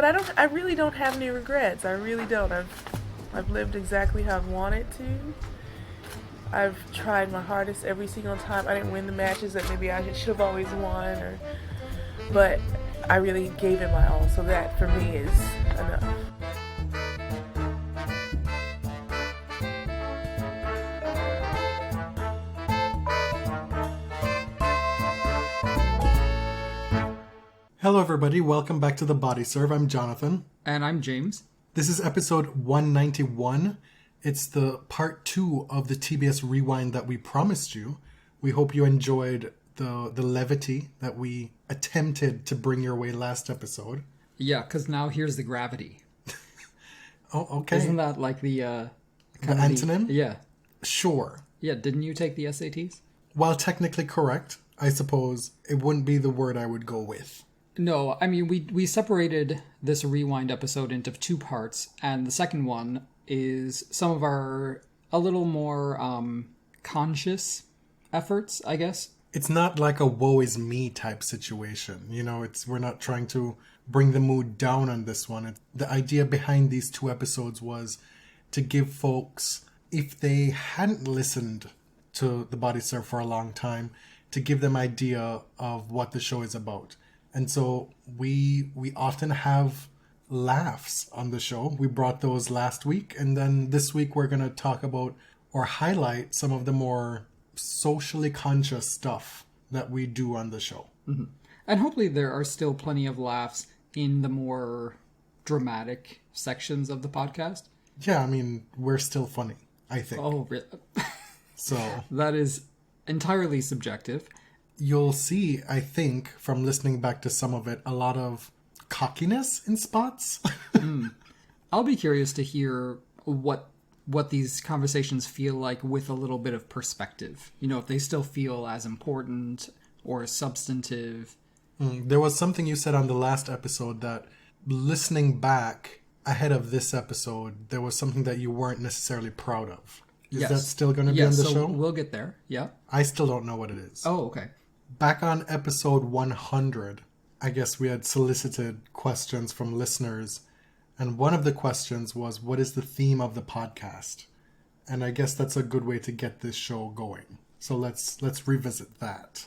But I really don't have any regrets. I really don't. I've lived exactly how I've wanted to. I've tried my hardest every single time. I didn't win the matches that maybe I should have always won, but I really gave it my all. So that for me is enough. Hello everybody, welcome back to The Body Serve. I'm Jonathan. And I'm James. This is episode 191. It's the part 2 of the TBS Rewind that we promised you. We hope you enjoyed the levity that we attempted to bring your way last episode. Yeah, because now here's the gravity. Oh, okay. Isn't that like the antonym? Yeah. Sure. Yeah, didn't you take the SATs? While technically correct, I suppose it wouldn't be the word I would go with. No, I mean, we separated this Rewind episode into 2 parts, and the second one is some of our a little more conscious efforts, I guess. It's not like a woe is me type situation. You know, we're not trying to bring the mood down on this one. The idea behind these 2 episodes was to give folks, if they hadn't listened to The Body Serve for a long time, to give them idea of what the show is about. And so we often have laughs on the show. We brought those last week. And then this week we're going to talk about or highlight some of the more socially conscious stuff that we do on the show. Mm-hmm. And hopefully there are still plenty of laughs in the more dramatic sections of the podcast. Yeah, I mean, we're still funny, I think. Oh, really? So that is entirely subjective. You'll see, I think, from listening back to some of it, a lot of cockiness in spots. I'll be curious to hear what these conversations feel like with a little bit of perspective. You know, if they still feel as important or substantive. There was something you said on the last episode that listening back ahead of this episode, there was something that you weren't necessarily proud of. Is that still going to be on the show? We'll get there. Yeah. I still don't know what it is. Oh, okay. Back on episode 100, I guess we had solicited questions from listeners. And one of the questions was, what is the theme of the podcast? And I guess that's a good way to get this show going. So let's revisit that.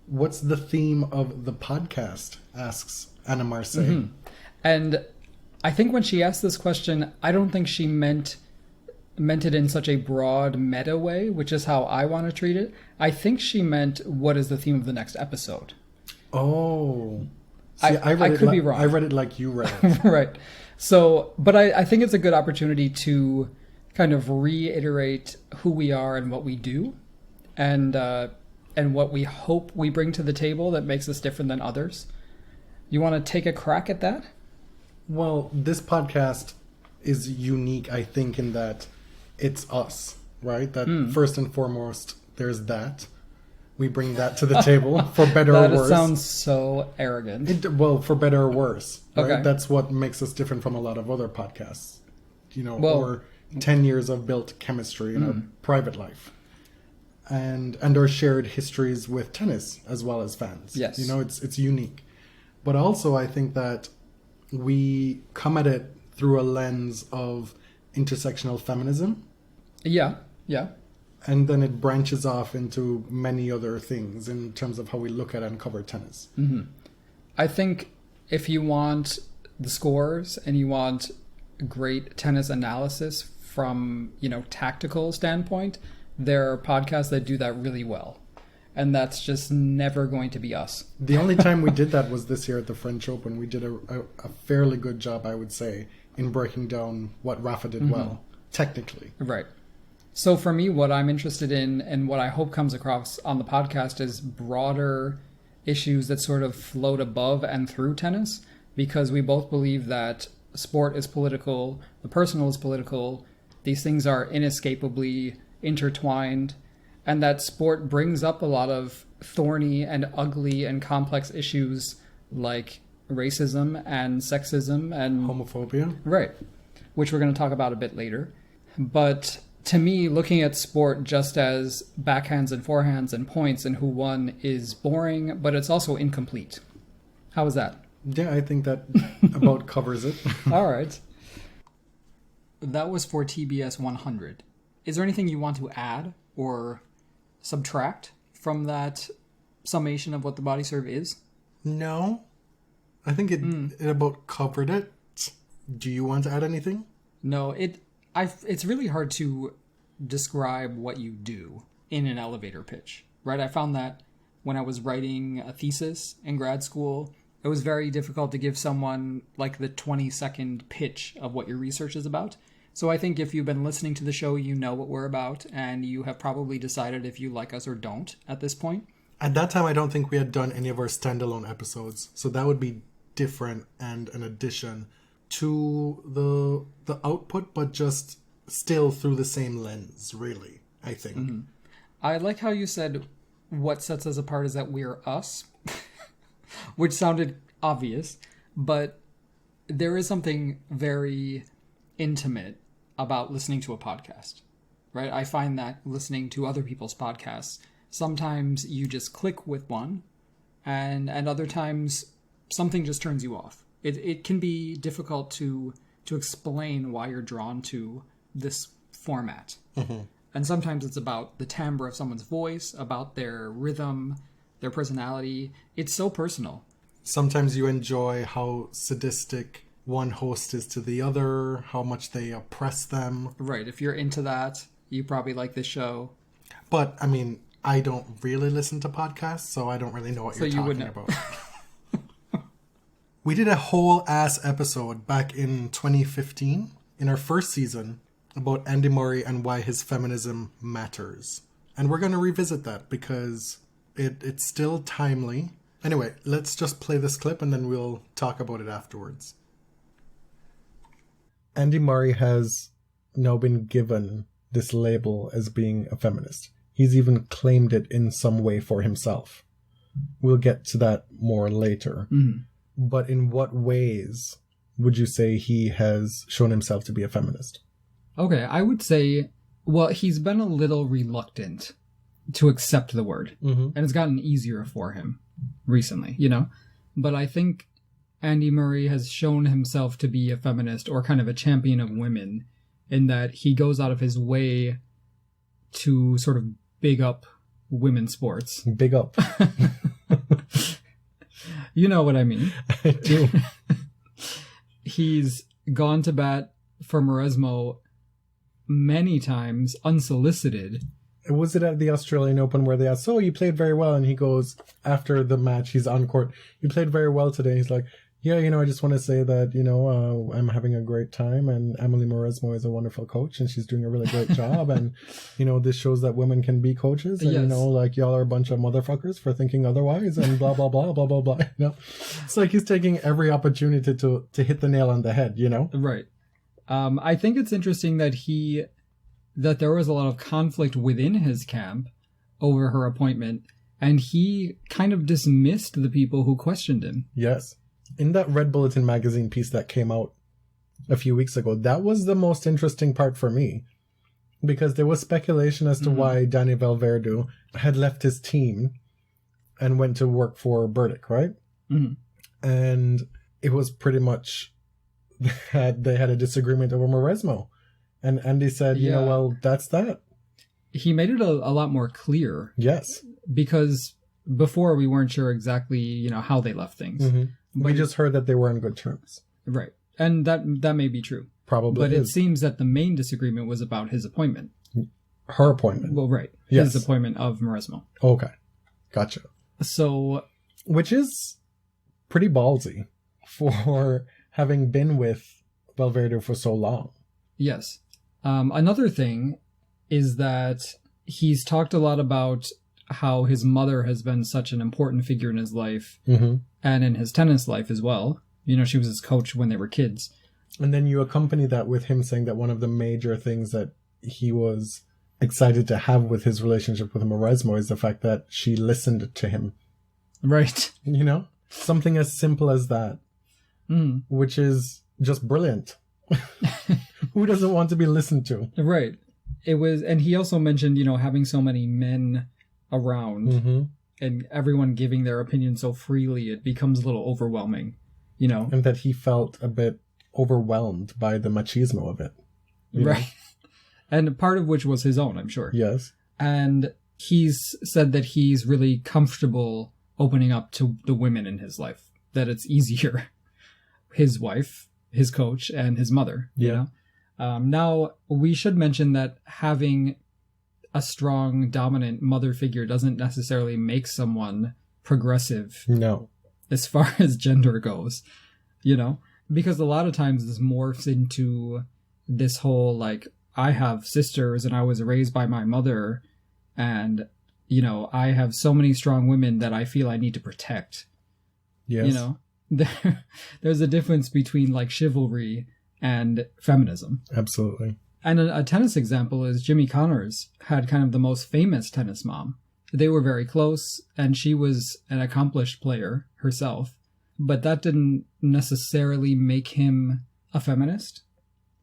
What's the theme of the podcast? Asks Anna Marseille. Mm-hmm. And I think when she asked this question, I don't think she meant it in such a broad meta way, which is how I want to treat it. I think she meant, what is the theme of the next episode? Oh. See, I could be wrong. I read it like you read it. Right. So, but I think it's a good opportunity to kind of reiterate who we are and what we do, and what we hope we bring to the table that makes us different than others. You want to take a crack at that? Well, this podcast is unique, I think, in that it's us, right? That first and foremost, there's that. We bring that to the table, for better or worse. That sounds so arrogant. For better or worse, right? Okay. That's what makes us different from a lot of other podcasts. You know, or 10 years of built chemistry in our private life. And our shared histories with tennis as well as fans. Yes. You know, it's unique. But also, I think that we come at it through a lens of intersectional feminism. Yeah. And then it branches off into many other things in terms of how we look at and cover tennis. Mm-hmm. I think if you want the scores and you want great tennis analysis from, tactical standpoint, there are podcasts that do that really well. And that's just never going to be us. The only time we did that was this year at the French Open. We did a fairly good job, I would say, in breaking down what Rafa did well, technically. Right. So for me, what I'm interested in and what I hope comes across on the podcast is broader issues that sort of float above and through tennis, because we both believe that sport is political, the personal is political, these things are inescapably intertwined, and that sport brings up a lot of thorny and ugly and complex issues like racism and sexism and homophobia. Right. Which we're going to talk about a bit later. But to me, looking at sport just as backhands and forehands and points and who won is boring, but it's also incomplete. How is that? Yeah, I think that about covers it. All right. That was for TBS 100. Is there anything you want to add or subtract from that summation of what the body serve is? No. I think it about covered it. Do you want to add anything? No, it's really hard to describe what you do in an elevator pitch, right? I found that when I was writing a thesis in grad school, it was very difficult to give someone like the 20-second pitch of what your research is about. So I think if you've been listening to the show, you know what we're about, and you have probably decided if you like us or don't at this point. At that time, I don't think we had done any of our standalone episodes, so that would be different and an addition to the output, but just still through the same lens, really, I think. Mm-hmm. I like how you said what sets us apart is that we're us, which sounded obvious, but there is something very intimate about listening to a podcast, right? I find that listening to other people's podcasts, sometimes you just click with one, and other times something just turns you off. It can be difficult to explain why you're drawn to this format. Mm-hmm. And sometimes it's about the timbre of someone's voice, about their rhythm, their personality. It's so personal. Sometimes you enjoy how sadistic one host is to the other, how much they oppress them. Right. If you're into that, you probably like this show. But, I mean, I don't really listen to podcasts, so I don't really know what you're talking about. We did a whole ass episode back in 2015, in our first season, about Andy Murray and why his feminism matters. And we're going to revisit that because it's still timely. Anyway, let's just play this clip and then we'll talk about it afterwards. Andy Murray has now been given this label as being a feminist. He's even claimed it in some way for himself. We'll get to that more later. Mm-hmm. But in what ways would you say he has shown himself to be a feminist? Okay, I would say, well, he's been a little reluctant to accept the word. Mm-hmm. And it's gotten easier for him recently, you know? But I think Andy Murray has shown himself to be a feminist or kind of a champion of women in that he goes out of his way to sort of big up women's sports. Big up. You know what I mean. I do. He's gone to bat for Maresmo many times, unsolicited. Was it at the Australian Open where they asked, so you played very well? And he goes, after the match, he's on court, you played very well today. He's like, yeah, I just want to say that, I'm having a great time, and Emily Maresmo is a wonderful coach, and she's doing a really great job. And, this shows that women can be coaches. And, yes. Y'all are a bunch of motherfuckers for thinking otherwise, and blah, blah, blah, blah, blah, blah. It's like he's taking every opportunity to hit the nail on the head, Right. I think it's interesting that there was a lot of conflict within his camp over her appointment, and he kind of dismissed the people who questioned him. Yes. In that Red Bulletin magazine piece that came out a few weeks ago, that was the most interesting part for me, because there was speculation as to why Danny Valverde had left his team and went to work for Burdick, right? Mm-hmm. And it was pretty much that they had a disagreement over Maresmo. And Andy said, well, that's that. He made it a lot more clear. Yes. Because before we weren't sure exactly, how they left things. Mm-hmm. We just heard that they were on good terms. Right. And that may be true. Probably But it seems that the main disagreement was about his appointment. Her appointment. Well, right. Yes. His appointment of Maresmo. Okay. Gotcha. So... Which is pretty ballsy for having been with Valverde for so long. Yes. Another thing is that he's talked a lot about how his mother has been such an important figure in his life, mm-hmm. and in his tennis life as well. She was his coach when they were kids. And then you accompany that with him saying that one of the major things that he was excited to have with his relationship with Maresmo is the fact that she listened to him. Right. Something as simple as that, which is just brilliant. Who doesn't want to be listened to? Right. It was, and he also mentioned, having so many men around, mm-hmm. and everyone giving their opinion so freely, it becomes a little overwhelming. you know. And that he felt a bit overwhelmed by the machismo of it. Right. And part of which was his own, I'm sure. Yes. And he's said that he's really comfortable opening up to the women in his life, that it's easier. His wife, his coach, and his mother, you know? Now, we should mention that having a strong, dominant mother figure doesn't necessarily make someone progressive. No. As far as gender goes, you know? Because a lot of times this morphs into this whole, like, I have sisters and I was raised by my mother and, you know, I have so many strong women that I feel I need to protect. Yes. You know? There's a difference between, like, chivalry and feminism. Absolutely. And a tennis example is Jimmy Connors had kind of the most famous tennis mom. They were very close, and she was an accomplished player herself, but that didn't necessarily make him a feminist.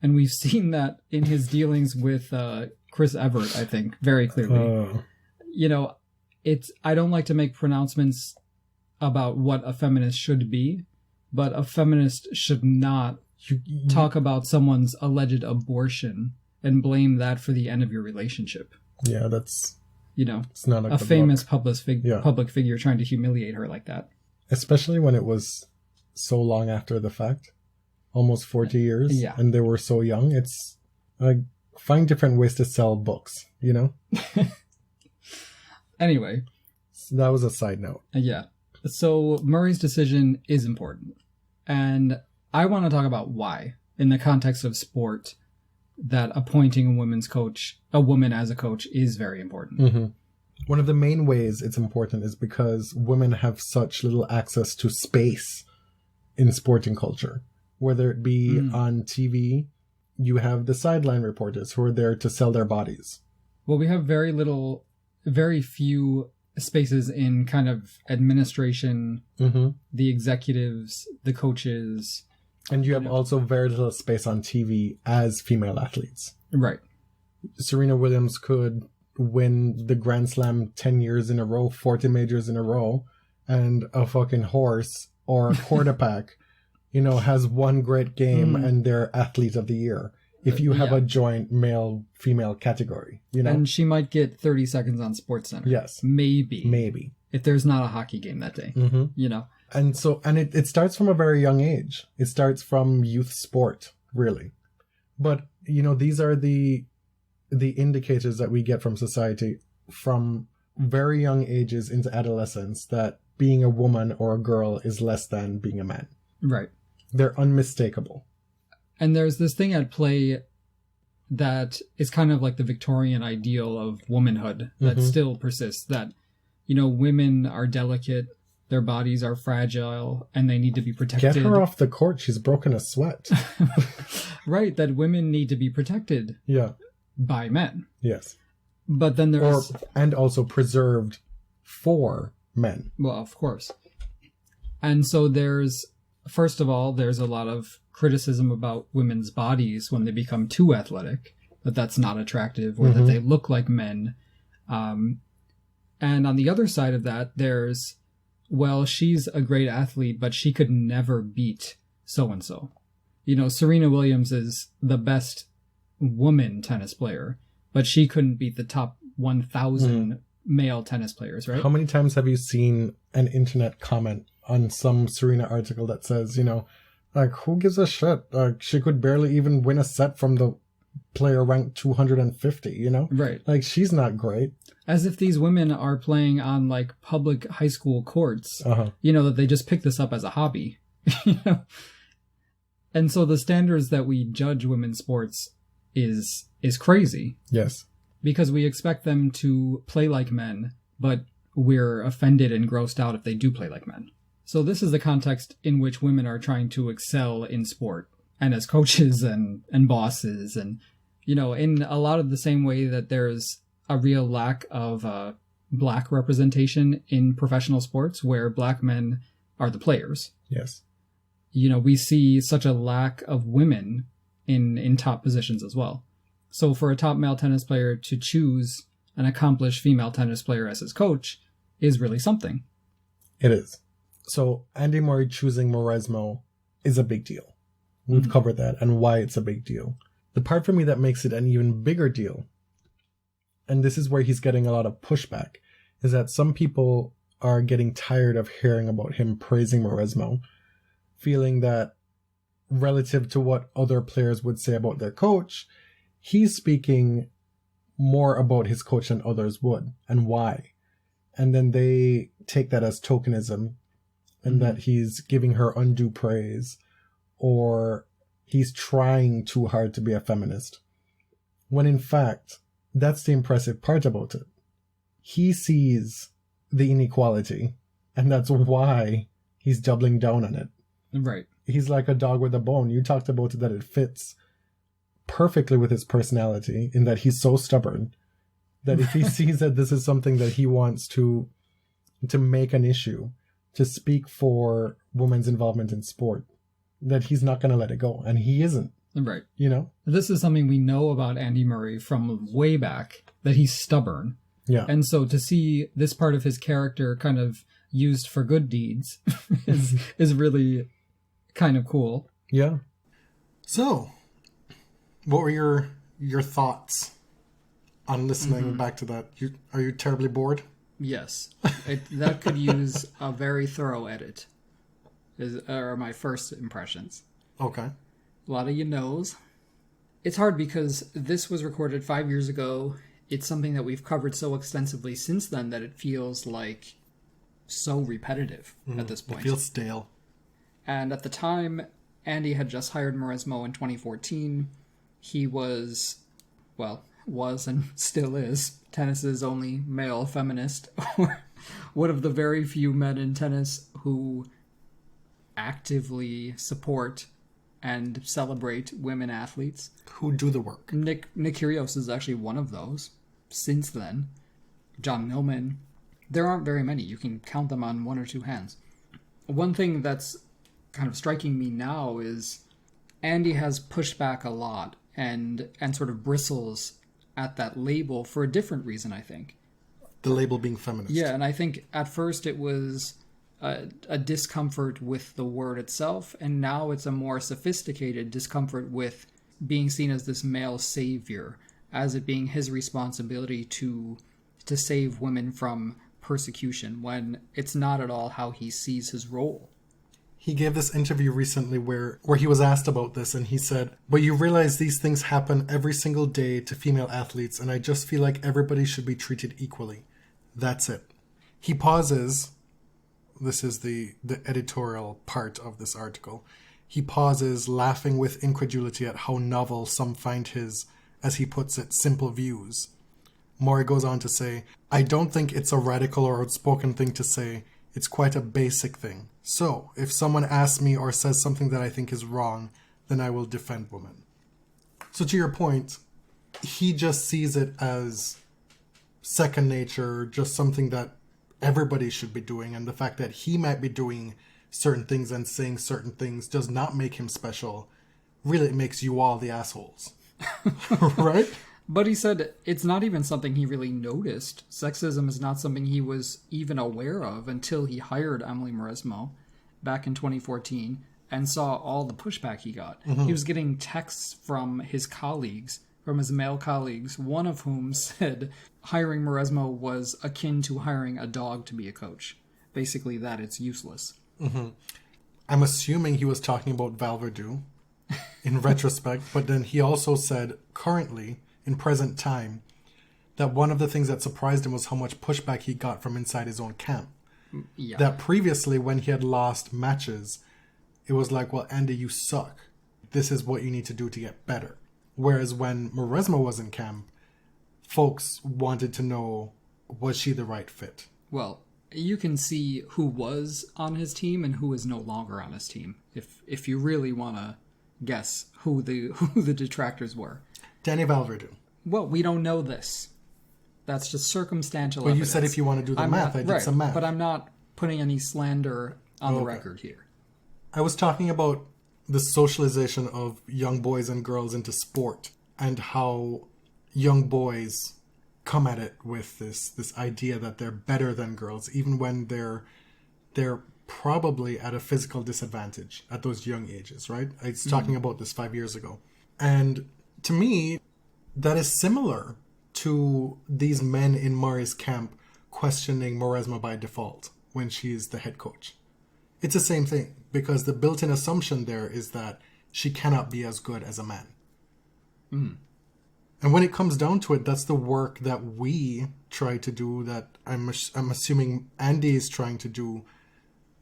And we've seen that in his dealings with Chris Evert, I think, very clearly. You know, I don't like to make pronouncements about what a feminist should be, but a feminist should not talk about someone's alleged abortion and blame that for the end of your relationship. Yeah, that's... You know, it's not a famous public figure trying to humiliate her like that. Especially when it was so long after the fact. Almost 40 years. Yeah. And they were so young. It's like, find different ways to sell books, you know? Anyway. So that was a side note. Yeah. So Murray's decision is important. And I want to talk about why, in the context of sport, that appointing a woman as a coach is very important. Mm-hmm. One of the main ways it's important is because women have such little access to space in sporting culture. Whether it be on TV, you have the sideline reporters who are there to sell their bodies. Well, we have very few spaces in kind of administration, the executives, the coaches. And you have also very little space on TV as female athletes. Right. Serena Williams could win the Grand Slam 10 years in a row, 40 majors in a row, and a fucking horse or a quarterback, you know, has one great game and they're athlete of the year. If you have a joint male-female category, you know? And she might get 30 seconds on SportsCenter. Yes. Maybe. If there's not a hockey game that day, you know? And so, and it starts from a very young age. It starts from youth sport, really. But, you know, these are the indicators that we get from society from very young ages into adolescence that being a woman or a girl is less than being a man. Right. They're unmistakable. And there's this thing at play that is kind of like the Victorian ideal of womanhood that still persists, that, you know, women are delicate, their bodies are fragile, and they need to be protected. Get her off the court. She's broken a sweat. Right, that women need to be protected by men. Yes. But then there's... And also preserved for men. Well, of course. And so there's... First of all, there's a lot of criticism about women's bodies when they become too athletic, that that's not attractive, or that they look like men. And on the other side of that, there's, well, she's a great athlete, but she could never beat so-and-so. You know, Serena Williams is the best woman tennis player, but she couldn't beat the top 1,000 male tennis players, right? How many times have you seen an internet comment on some Serena article that says, you know, like, who gives a shit? Like, she could barely even win a set from the player ranked 250, you know? Right. Like, she's not great. As if these women are playing on, like, public high school courts, you know, that they just pick this up as a hobby. You know? And so the standards that we judge women's sports is crazy. Yes. Because we expect them to play like men, but we're offended and grossed out if they do play like men. So this is the context in which women are trying to excel in sport and as coaches and bosses, and, you know, in a lot of the same way that there's a real lack of black representation in professional sports where black men are the players. Yes. You know, we see such a lack of women in top positions as well. So for a top male tennis player to choose an accomplished female tennis player as his coach is really something. It is. So Andy Murray choosing Mauresmo is a big deal. We've covered that and why it's a big deal. The part for me that makes it an even bigger deal, and this is where he's getting a lot of pushback, is that some people are getting tired of hearing about him praising Mauresmo, feeling that relative to what other players would say about their coach, he's speaking more about his coach than others would, and why. And then they take that as tokenism, and that he's giving her undue praise, or he's trying too hard to be a feminist. When in fact, that's the impressive part about it. He sees the inequality, and that's why he's doubling down on it. Right. He's like a dog with a bone. You talked about it, that it fits perfectly with his personality, in that he's so stubborn that if he sees that this is something that he wants to make an issue, to speak for women's involvement in sport, that he's not going to let it go. And he isn't. Right. You know? This is something we know about Andy Murray from way back, that he's stubborn. Yeah. And so to see this part of his character kind of used for good deeds is really kind of cool. Yeah. So, what were your thoughts on listening back to that? Are you terribly bored? Yes. That could use a very thorough edit, are my first impressions. Okay. A lot of you knows. It's hard because this was recorded 5 years ago. It's something that we've covered so extensively since then that it feels like so repetitive at this point. It feels stale. And at the time, Andy had just hired Mauresmo in 2014. He was and still is tennis's only male feminist, or one of the very few men in tennis who actively support and celebrate women athletes. Who do the work. Nick Kyrgios is actually one of those. Since then, John Millman, there aren't very many. You can count them on one or two hands. One thing that's kind of striking me now is Andy has pushed back a lot and sort of bristles at that label for a different reason, I think. The label being feminist. Yeah, and I think at first it was a discomfort with the word itself, and now it's a more sophisticated discomfort with being seen as this male savior, as it being his responsibility to save women from persecution, when it's not at all how he sees his role. He gave this interview recently where he was asked about this, and he said, "But you realize these things happen every single day to female athletes, and I just feel like everybody should be treated equally. That's it." He pauses. This is the editorial part of this article. He pauses, laughing with incredulity at how novel some find his, as he puts it, simple views. Maury goes on to say, "I don't think it's a radical or outspoken thing to say. It's quite a basic thing. So, if someone asks me or says something that I think is wrong, then I will defend women." So to your point, he just sees it as second nature, just something that everybody should be doing, and the fact that he might be doing certain things and saying certain things does not make him special. Really, it makes you all the assholes. Right? But he said it's not even something he really noticed. Sexism is not something he was even aware of until he hired Emily Mauresmo back in 2014 and saw all the pushback he got. Mm-hmm. He was getting texts from his colleagues, from his male colleagues, one of whom said hiring Mauresmo was akin to hiring a dog to be a coach. Basically that it's useless. Mm-hmm. I'm assuming he was talking about Val Verdú in retrospect, but then he also said currently, in present time, that one of the things that surprised him was how much pushback he got from inside his own camp. Yeah. That previously, when he had lost matches, it was like, well, Andy, you suck. This is what you need to do to get better. Whereas when Mauresmo was in camp, folks wanted to know, was she the right fit? Well, you can see who was on his team and who is no longer on his team, if you really want to guess who the detractors were. Danny Val Verdú. Well, we don't know this. That's just circumstantial Well, evidence. you said if you want to do the math, I did some math. But I'm not putting any slander on the record here. I was talking about the socialization of young boys and girls into sport, and how young boys come at it with this idea that they're better than girls, even when they're probably at a physical disadvantage at those young ages, right? I was talking about this 5 years ago. And to me, that is similar to these men in Murray's camp questioning Maresma by default when she's the head coach. It's the same thing, because the built-in assumption there is that she cannot be as good as a man. And when it comes down to it, that's the work that we try to do, that I'm assuming Andy is trying to do,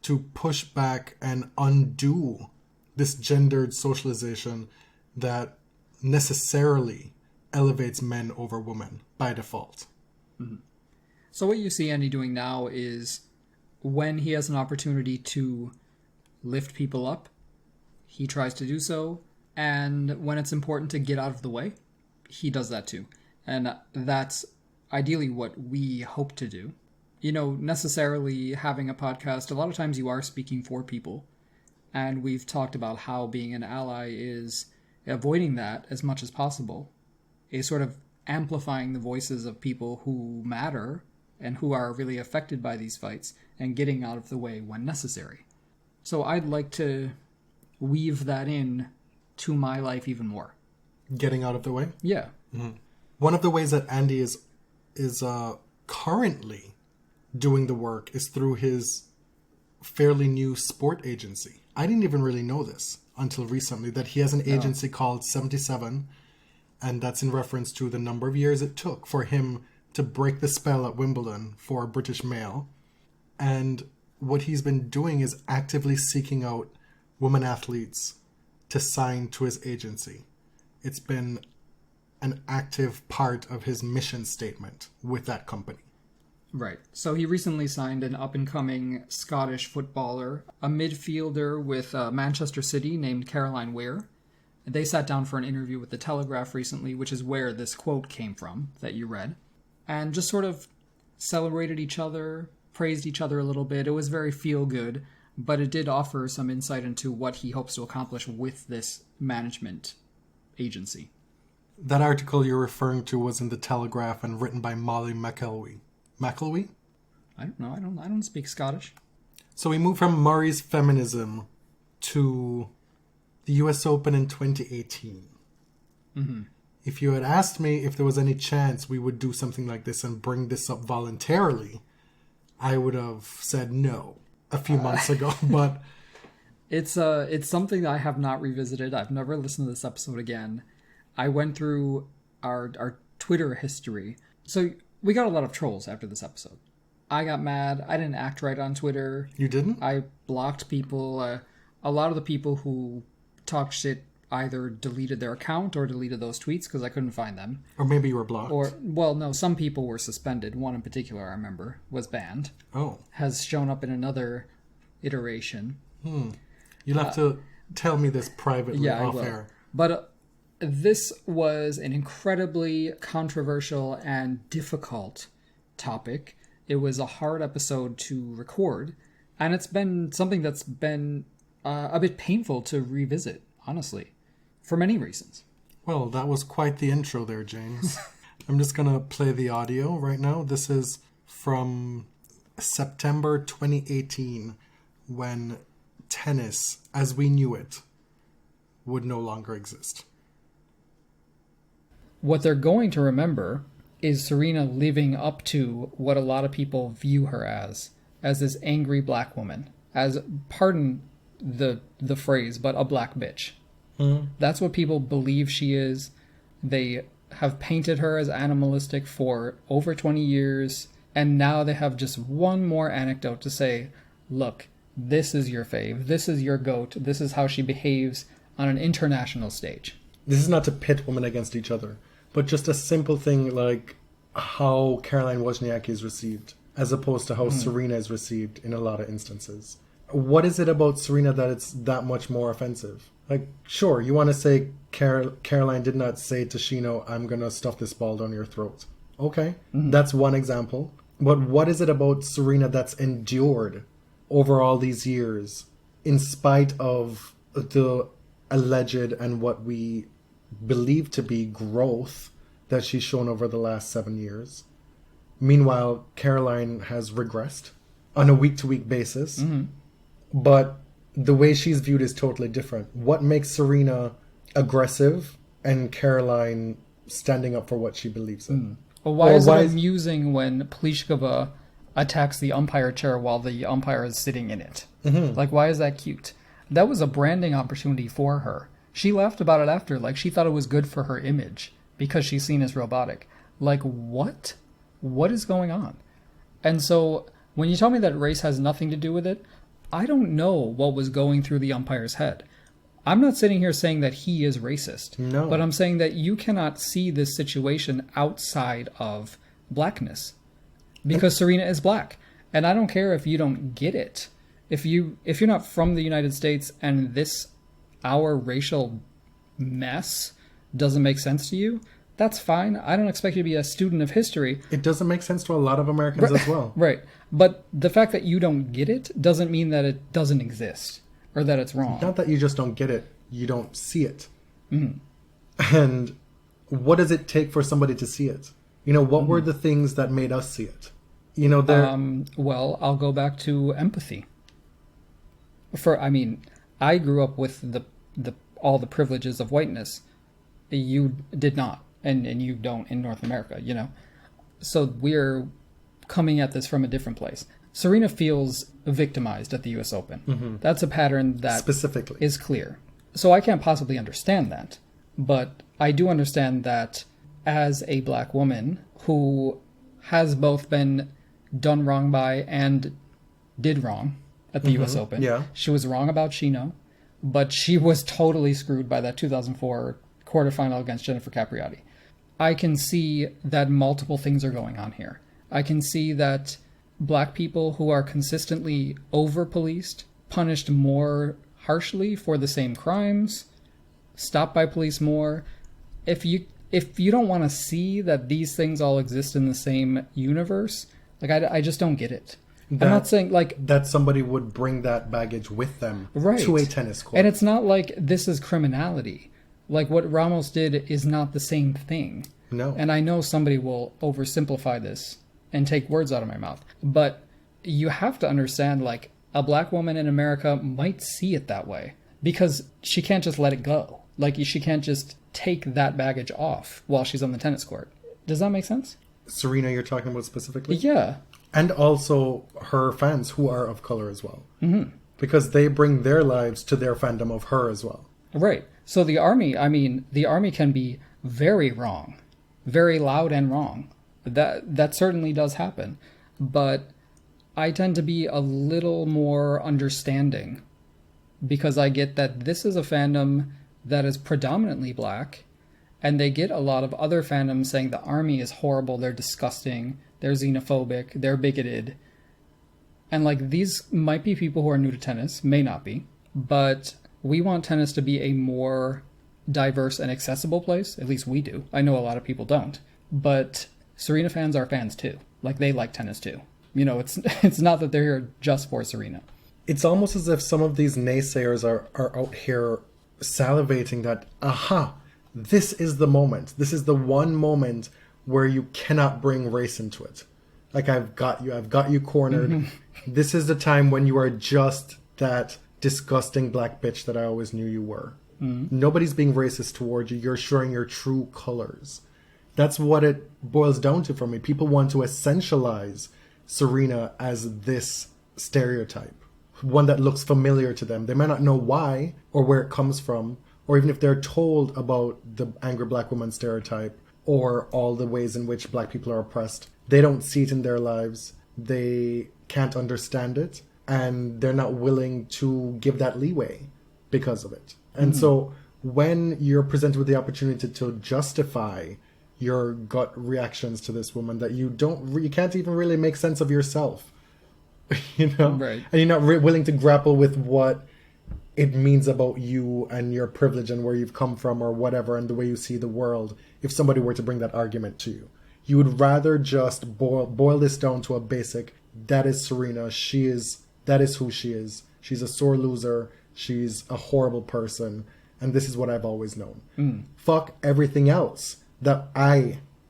to push back and undo this gendered socialization that necessarily elevates men over women by default. So what you see Andy doing now is, when he has an opportunity to lift people up, he tries to do so. And when it's important to get out of the way, he does that too. And that's ideally what we hope to do. You know, necessarily having a podcast, a lot of times you are speaking for people. And we've talked about how being an ally is avoiding that as much as possible, is sort of amplifying the voices of people who matter and who are really affected by these fights and getting out of the way when necessary. So I'd like to weave that in to my life even more. Getting out of the way? Yeah. One of the ways that Andy is currently doing the work is through his fairly new sport agency. I didn't even really know this until recently, that he has an agency called 77, and that's in reference to the number of years it took for him to break the spell at Wimbledon for a British male. And what he's been doing is actively seeking out women athletes to sign to his agency. It's been an active part of his mission statement with that company. Right. So he recently signed an up-and-coming Scottish footballer, a midfielder with Manchester City named Caroline Weir. They sat down for an interview with The Telegraph recently, which is where this quote came from that you read, and just sort of celebrated each other, praised each other a little bit. It was very feel-good, but it did offer some insight into what he hopes to accomplish with this management agency. That article you're referring to was in The Telegraph and written by Molly McElwee. McElwee? I don't know. I don't speak Scottish. So we moved from Murray's feminism to the US Open in 2018. If you had asked me if there was any chance we would do something like this and bring this up voluntarily, I would have said no a few months ago. But it's something that I have not revisited. I've never listened to this episode again. I went through our Twitter history. So we got a lot of trolls after this episode. I got mad. I didn't act right on Twitter. You didn't? I blocked people. A lot of the people who talked shit either deleted their account or deleted those tweets because I couldn't find them. Or maybe you were blocked. Or, well, no, some people were suspended. One in particular, I remember, was banned. Oh. Has shown up in another iteration. You'll have to tell me this privately off air. But this was an incredibly controversial and difficult topic. It was a hard episode to record, and it's been something that's been a bit painful to revisit, honestly, for many reasons. Well, that was quite the intro there, James. I'm just going to play the audio right now. This is from September 2018, when tennis, as we knew it, would no longer exist. What they're going to remember is Serena living up to what a lot of people view her as this angry black woman, as, pardon the phrase, but a black bitch. That's what people believe she is. They have painted her as animalistic for over 20 years, and now they have just one more anecdote to say, look, this is your fave, this is your goat, this is how she behaves on an international stage. This is not to pit women against each other, but just a simple thing like how Caroline Wozniacki is received, as opposed to how Serena is received in a lot of instances. What is it about Serena that it's that much more offensive? Like, sure, you want to say Caroline did not say to Shino, I'm going to stuff this ball down your throat. Okay, that's one example. But what is it about Serena that's endured over all these years, in spite of the alleged and what we believe to be growth that she's shown over the last 7 years? Meanwhile, Caroline has regressed on a week-to-week basis. But the way she's viewed is totally different. What makes Serena aggressive and Caroline standing up for what she believes in? Well, why is it amusing when Pliskova attacks the umpire chair while the umpire is sitting in it? Like, why is that cute? That was a branding opportunity for her. She laughed about it after, like she thought it was good for her image because she's seen as robotic. Like, what? What is going on? And so when you tell me that race has nothing to do with it, I don't know what was going through the umpire's head. I'm not sitting here saying that he is racist. No. But I'm saying that you cannot see this situation outside of blackness. Because Serena is black. And I don't care if you don't get it. If you're not from the United States and our racial mess doesn't make sense to you, that's fine. I don't expect you to be a student of history. It doesn't make sense to a lot of Americans as well. Right. But the fact that you don't get it doesn't mean that it doesn't exist or that it's wrong. Not that you just don't get it, you don't see it. And what does it take for somebody to see it? What were the things that made us see it? Well, I'll go back to empathy. I grew up with all the privileges of whiteness. You did not, and you don't in North America, So we're coming at this from a different place. Serena feels victimized at the U.S. Open. That's a pattern that specifically is clear. So I can't possibly understand that. But I do understand that as a black woman who has both been done wrong by and did wrong at the U.S. Open. Yeah. She was wrong about Chino, but she was totally screwed by that 2004 quarterfinal against Jennifer Capriati. I can see that multiple things are going on here. I can see that black people who are consistently over-policed, punished more harshly for the same crimes, stopped by police more. If you don't want to see that these things all exist in the same universe, like I just don't get it. I'm not saying like that somebody would bring that baggage with them to a tennis court. And it's not like this is criminality. Like what Ramos did is not the same thing. No. And I know somebody will oversimplify this and take words out of my mouth. But you have to understand, like, a black woman in America might see it that way because she can't just let it go. Like, she can't just take that baggage off while she's on the tennis court. Does that make sense? Serena, you're talking about specifically? Yeah. And also her fans who are of color as well. Because they bring their lives to their fandom of her as well. Right. So the army can be very wrong, very loud and wrong. That certainly does happen. But I tend to be a little more understanding because I get that this is a fandom that is predominantly black, and they get a lot of other fandoms saying the army is horrible, they're disgusting, they're xenophobic, they're bigoted. And like these might be people who are new to tennis, may not be, but we want tennis to be a more diverse and accessible place. At least we do. I know a lot of people don't. But Serena fans are fans too. Like they like tennis too. It's not that they're here just for Serena. It's almost as if some of these naysayers are out here salivating that, this is the moment. This is the one moment where you cannot bring race into it. Like, I've got you cornered. This is the time when you are just that disgusting black bitch that I always knew you were. Nobody's being racist toward you. You're showing your true colors. That's what it boils down to for me. People want to essentialize Serena as this stereotype, one that looks familiar to them. They may not know why or where it comes from, or even if they're told about the angry black woman stereotype or all the ways in which black people are oppressed. They don't see it in their lives. They can't understand it, and they're not willing to give that leeway because of it. And so when you're presented with the opportunity to justify your gut reactions to this woman that you can't even really make sense of yourself, Right. And you're not willing to grapple with what it means about you and your privilege and where you've come from or whatever and the way you see the world. If somebody were to bring that argument to you, you would rather just boil this down to a basic, that is Serena. That is who she is. She's a sore loser. She's a horrible person. And this is what I've always known. Fuck everything else that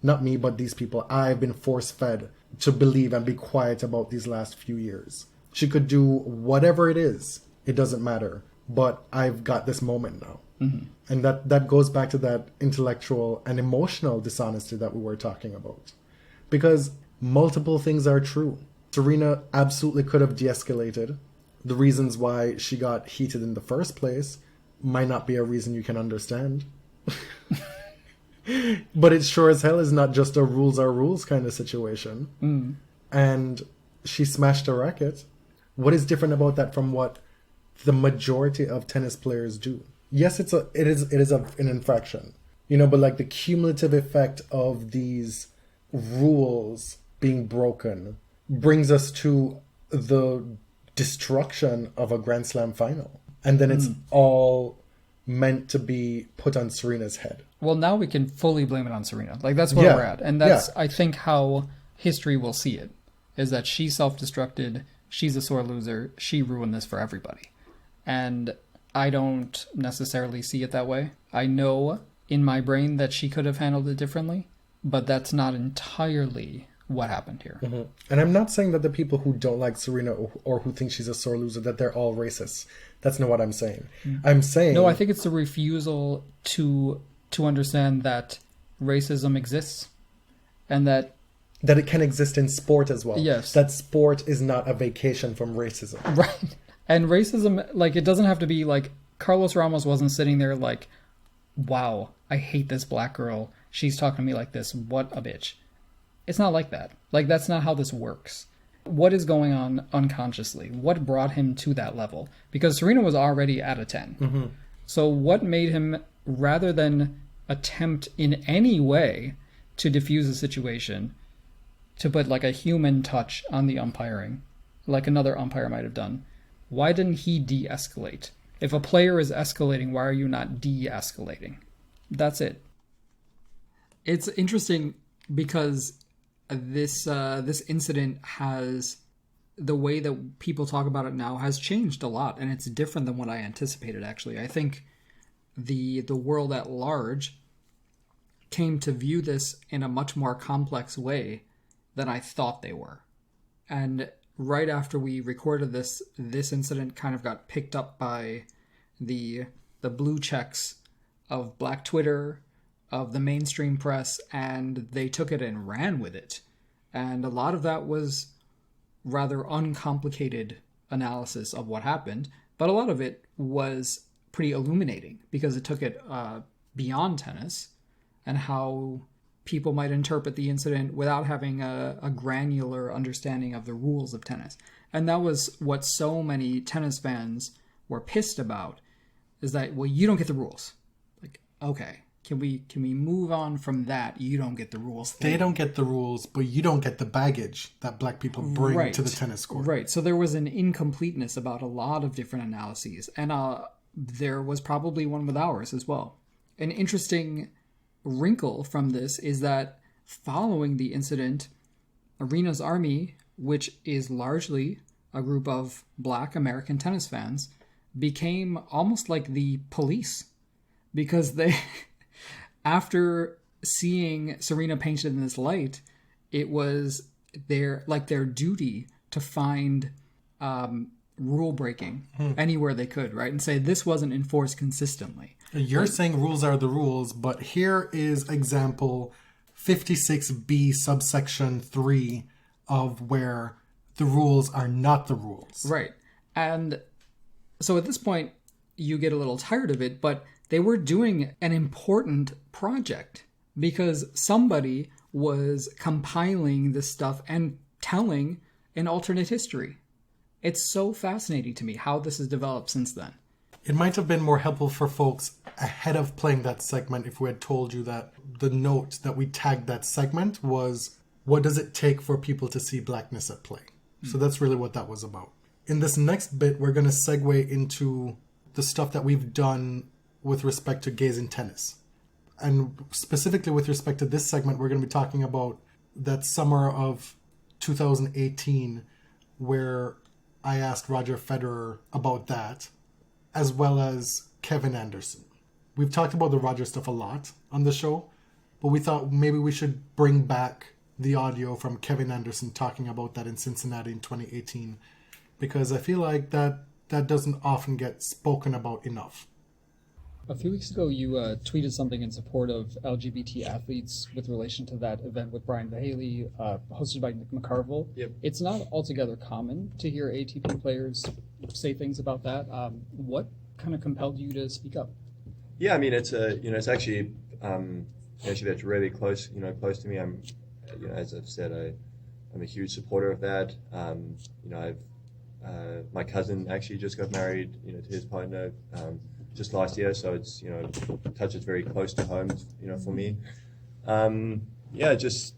not me, but these people, I've been force-fed to believe and be quiet about these last few years. She could do whatever it is. It doesn't matter. But I've got this moment now. Mm-hmm. And that goes back to that intellectual and emotional dishonesty that we were talking about. Because multiple things are true. Serena absolutely could have de-escalated. The reasons why she got heated in the first place might not be a reason you can understand. But it sure as hell is not just a rules are rules kind of situation. Mm. And she smashed a racket. What is different about that from what the majority of tennis players do? Yes, it is an infraction, but like the cumulative effect of these rules being broken brings us to the destruction of a Grand Slam final. And then it's all meant to be put on Serena's head. Well, now we can fully blame it on Serena. Like, that's where we're at. And that's, I think, how history will see it, is that she self-destructed, she's a sore loser, she ruined this for everybody. And I don't necessarily see it that way. I know in my brain that she could have handled it differently, but that's not entirely what happened here. Mm-hmm. And I'm not saying that the people who don't like Serena or who think she's a sore loser, that they're all racist. That's not what I'm saying. Mm-hmm. I'm saying... No, I think it's the refusal to understand that racism exists and that it can exist in sport as well. Yes. That sport is not a vacation from racism. Right. And racism, like, it doesn't have to be like Carlos Ramos wasn't sitting there like, wow, I hate this black girl. She's talking to me like this. What a bitch. It's not like that. Like, that's not how this works. What is going on unconsciously? What brought him to that level? Because Serena was already at a 10. Mm-hmm. So what made him, rather than attempt in any way to diffuse the situation, to put like a human touch on the umpiring, like another umpire might have done, why didn't he de-escalate? If a player is escalating, why are you not de-escalating? That's it. It's interesting because this incident has, the way that people talk about it now has changed a lot, and it's different than what I anticipated, actually. I think the world at large came to view this in a much more complex way than I thought they were. And right after we recorded this incident kind of got picked up by the blue checks of Black Twitter, of the mainstream press, and they took it and ran with it. And a lot of that was rather uncomplicated analysis of what happened, but a lot of it was pretty illuminating because it took it beyond tennis and how people might interpret the incident without having a granular understanding of the rules of tennis. And that was what so many tennis fans were pissed about, is that, well, you don't get the rules. Like, okay, can we move on from that? You don't get the rules thing. They don't get the rules, but you don't get the baggage that black people bring to the tennis court. Right. So there was an incompleteness about a lot of different analyses. And there was probably one with ours as well. An interesting wrinkle from this is that following the incident, Arena's Army, which is largely a group of Black American tennis fans, became almost like the police, because they, after seeing Serena painted in this light, it was their duty to find rule breaking anywhere they could, right? And say this wasn't enforced consistently. You're saying rules are the rules, but here is example 56B subsection 3 of where the rules are not the rules. Right. And so at this point, you get a little tired of it, but they were doing an important project because somebody was compiling this stuff and telling an alternate history. It's so fascinating to me how this has developed since then. It might have been more helpful for folks ahead of playing that segment if we had told you that the note that we tagged that segment was, what does it take for people to see blackness at play? Mm-hmm. So that's really what that was about. In this next bit, we're going to segue into the stuff that we've done with respect to gays in tennis. And specifically with respect to this segment, we're going to be talking about that summer of 2018 where I asked Roger Federer about that, as well as Kevin Anderson. We've talked about the Roger stuff a lot on the show, but we thought maybe we should bring back the audio from Kevin Anderson talking about that in Cincinnati in 2018 because I feel like that doesn't often get spoken about enough. A few weeks ago, you tweeted something in support of LGBT athletes with relation to that event with Brian Haley, hosted by Nick McCarville. Yep. It's not altogether common to hear ATP players say things about that. What kind of compelled you to speak up? Yeah, I mean, it's actually that's really close to me. I'm, as I've said, I'm a huge supporter of that. My cousin actually just got married, to his partner just last year, so it's touches very close to home, for me. Just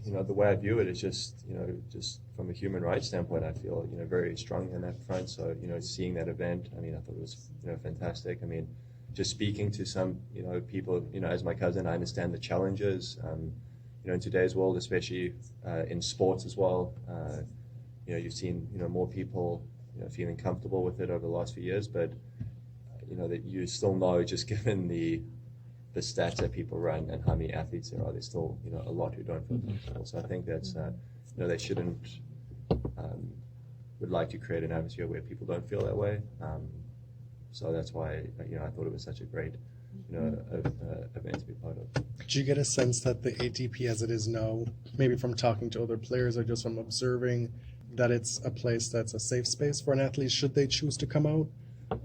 the way I view it is just from a human rights standpoint, I feel very strongly on that front. So seeing that event, I mean, I thought it was fantastic. I mean, just speaking to some people, as my cousin, I understand the challenges. In today's world, especially in sports as well. You've seen more people feeling comfortable with it over the last few years, but that you still know, just given the stats that people run and how many athletes there are, there's still a lot who don't feel comfortable. So I think that's they shouldn't would like to create an atmosphere where people don't feel that way. So that's why I thought it was such a great event to be part of. Do you get a sense that the ATP as it is now, maybe from talking to other players or just from observing, that it's a place that's a safe space for an athlete should they choose to come out?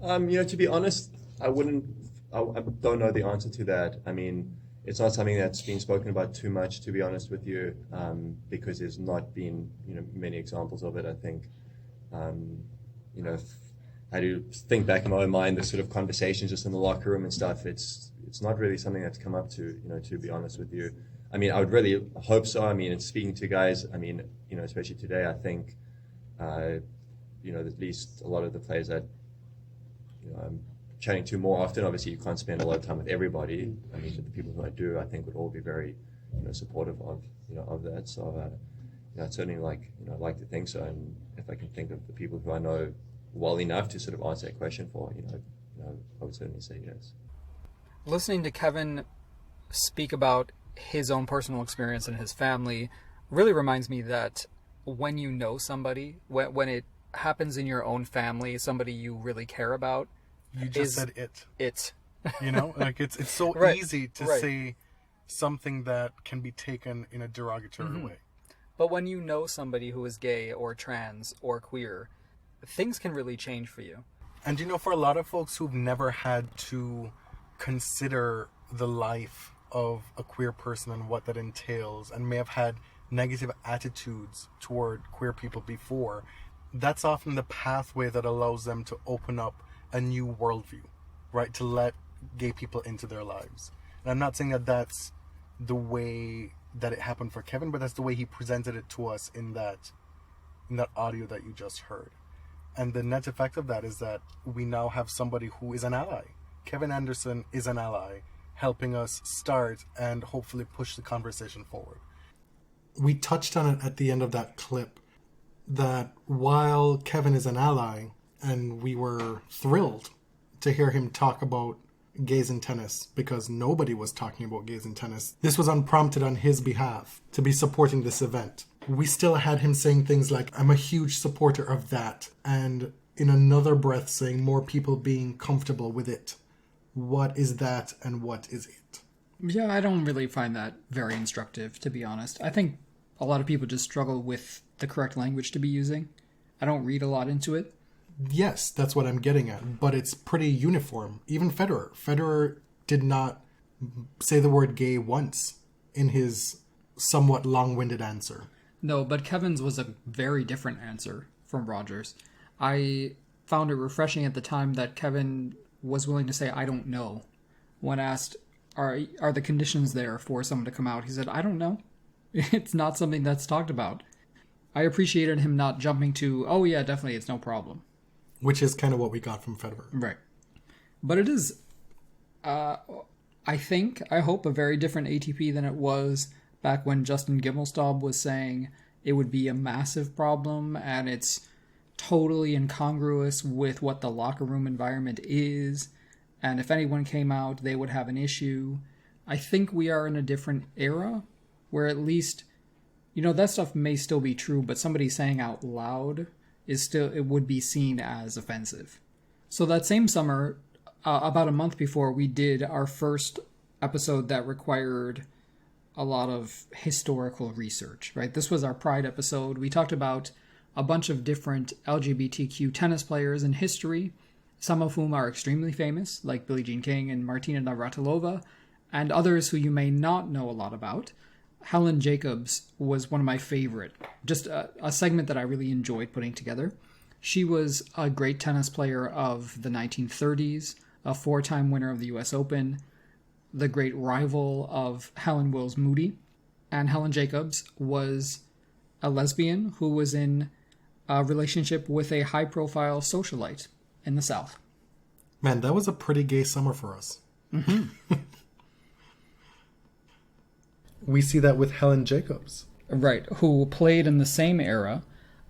To be honest, I don't know the answer to that. I mean, it's not something that's been spoken about too much, to be honest with you, because there's not been, many examples of it. I think, if I do think back in my own mind, the sort of conversations just in the locker room and stuff, it's not really something that's come up to be honest with you. I mean, I would really hope so. I mean, it's speaking to guys, I mean, especially today, I think, at least a lot of the players that, I'm chatting to more often, obviously you can't spend a lot of time with everybody. I mean, the people who I do, I think would all be very, supportive of, of that. So, I'd certainly like to think so. And if I can think of the people who I know well enough to sort of answer that question for, I would certainly say yes. Listening to Kevin speak about his own personal experience and his family really reminds me that when you know somebody, when it happens in your own family, somebody you really care about, You just said it. Like it's so Right, easy to right. say something that can be taken in a derogatory way. But when you know somebody who is gay or trans or queer, things can really change for you. And for a lot of folks who've never had to consider the life of a queer person and what that entails, and may have had negative attitudes toward queer people before, that's often the pathway that allows them to open up a new worldview, right? To let gay people into their lives. And I'm not saying that that's the way that it happened for Kevin, but that's the way he presented it to us in that audio that you just heard. And the net effect of that is that we now have somebody who is an ally. Kevin Anderson is an ally, helping us start and hopefully push the conversation forward. We touched on it at the end of that clip, that while Kevin is an ally, and we were thrilled to hear him talk about gays in tennis, because nobody was talking about gays in tennis. This was unprompted on his behalf to be supporting this event. We still had him saying things like, I'm a huge supporter of that, and in another breath saying more people being comfortable with it. What is that and what is it? Yeah, I don't really find that very instructive, to be honest. I think a lot of people just struggle with the correct language to be using. I don't read a lot into it. Yes, that's what I'm getting at, but it's pretty uniform. Even Federer. Federer did not say the word gay once in his somewhat long-winded answer. No, but Kevin's was a very different answer from Rogers. I found it refreshing at the time that Kevin was willing to say, I don't know. When asked, are the conditions there for someone to come out? He said, I don't know. It's not something that's talked about. I appreciated him not jumping to, oh yeah, definitely, it's no problem. Which is kind of what we got from Federer. Right. But it is, I hope, a very different ATP than it was back when Justin Gimelstob was saying it would be a massive problem and it's totally incongruous with what the locker room environment is. And if anyone came out, they would have an issue. I think we are in a different era where at least, that stuff may still be true, but somebody saying out loud it would be seen as offensive. So that same summer, about a month before, we did our first episode that required a lot of historical research, right? This was our Pride episode. We talked about a bunch of different LGBTQ tennis players in history, some of whom are extremely famous, like Billie Jean King and Martina Navratilova, and others who you may not know a lot about. Helen Jacobs was one of my favorite, just a segment that I really enjoyed putting together. She was a great tennis player of the 1930s, a 4-time winner of the US Open, the great rival of Helen Wills Moody. And Helen Jacobs was a lesbian who was in a relationship with a high-profile socialite in the South. Man, that was a pretty gay summer for us. Mm-hmm. We see that with Helen Jacobs. Right, who played in the same era,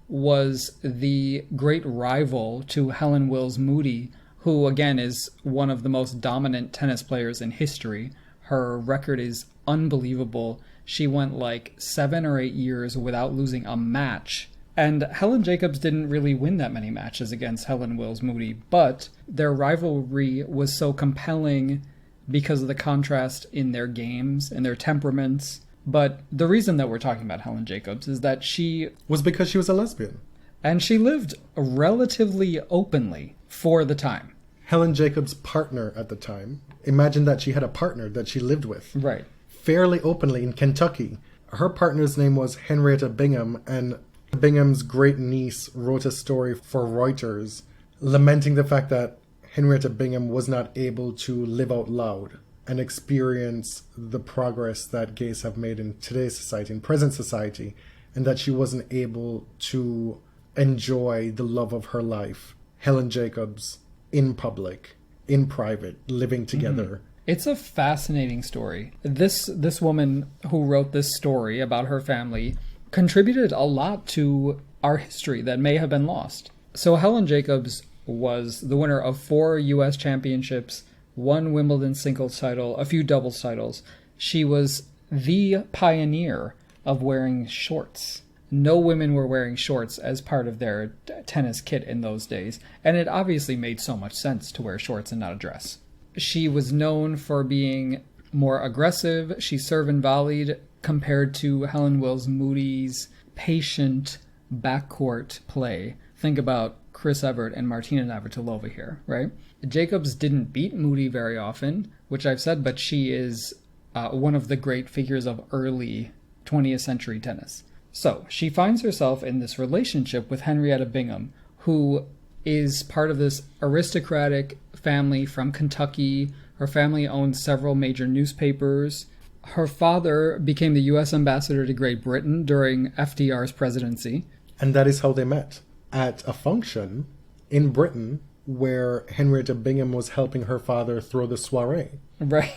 was the great rival to Helen Wills Moody, who, again, is one of the most dominant tennis players in history. Her record is unbelievable. She went like 7 or 8 years without losing a match. And Helen Jacobs didn't really win that many matches against Helen Wills Moody, but their rivalry was so compelling because of the contrast in their games and their temperaments. But the reason that we're talking about Helen Jacobs is that she was because she was a lesbian. And she lived relatively openly for the time. Helen Jacobs' partner at the time, imagine that she had a partner that she lived with. Right. Fairly openly in Kentucky. Her partner's name was Henrietta Bingham, and Bingham's great niece wrote a story for Reuters lamenting the fact that Henrietta Bingham was not able to live out loud and experience the progress that gays have made in today's society, in present society, and that she wasn't able to enjoy the love of her life, Helen Jacobs, in public, in private, living together. Mm-hmm. It's a fascinating story. This woman who wrote this story about her family contributed a lot to our history that may have been lost. So Helen Jacobs was the winner of 4 U.S. championships, 1 Wimbledon singles title, a few doubles titles. She was the pioneer of wearing shorts. No women were wearing shorts as part of their tennis kit in those days, and it obviously made so much sense to wear shorts and not a dress. She was known for being more aggressive. She served and volleyed compared to Helen Wills Moody's patient backcourt play. Think about Chris Evert and Martina Navratilova here, right? Jacobs didn't beat Moody very often, which I've said, but she is one of the great figures of early 20th century tennis. So she finds herself in this relationship with Henrietta Bingham, who is part of this aristocratic family from Kentucky. Her family owns several major newspapers. Her father became the U.S. ambassador to Great Britain during FDR's presidency. And that is how they met, at a function in Britain where Henrietta Bingham was helping her father throw the soiree. Right.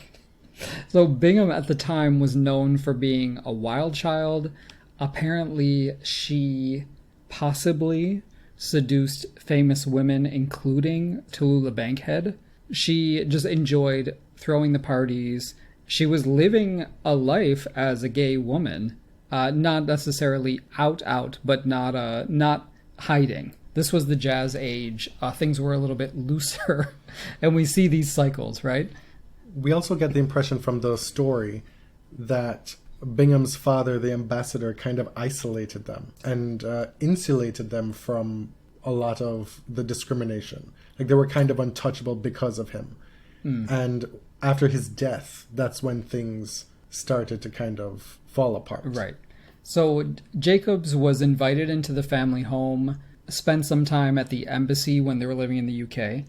So Bingham at the time was known for being a wild child. Apparently, she possibly seduced famous women, including Tallulah Bankhead. She just enjoyed throwing the parties. She was living a life as a gay woman, not necessarily out, but not hiding. This was the jazz age. Things were a little bit looser, and we see these cycles, right? We also get the impression from the story that Bingham's father, the ambassador, kind of isolated them and insulated them from a lot of the discrimination. Like, they were kind of untouchable because of him. And after his death, that's when things started to kind of fall apart. Right. So Jacobs was invited into the family home, spent some time at the embassy when they were living in the UK.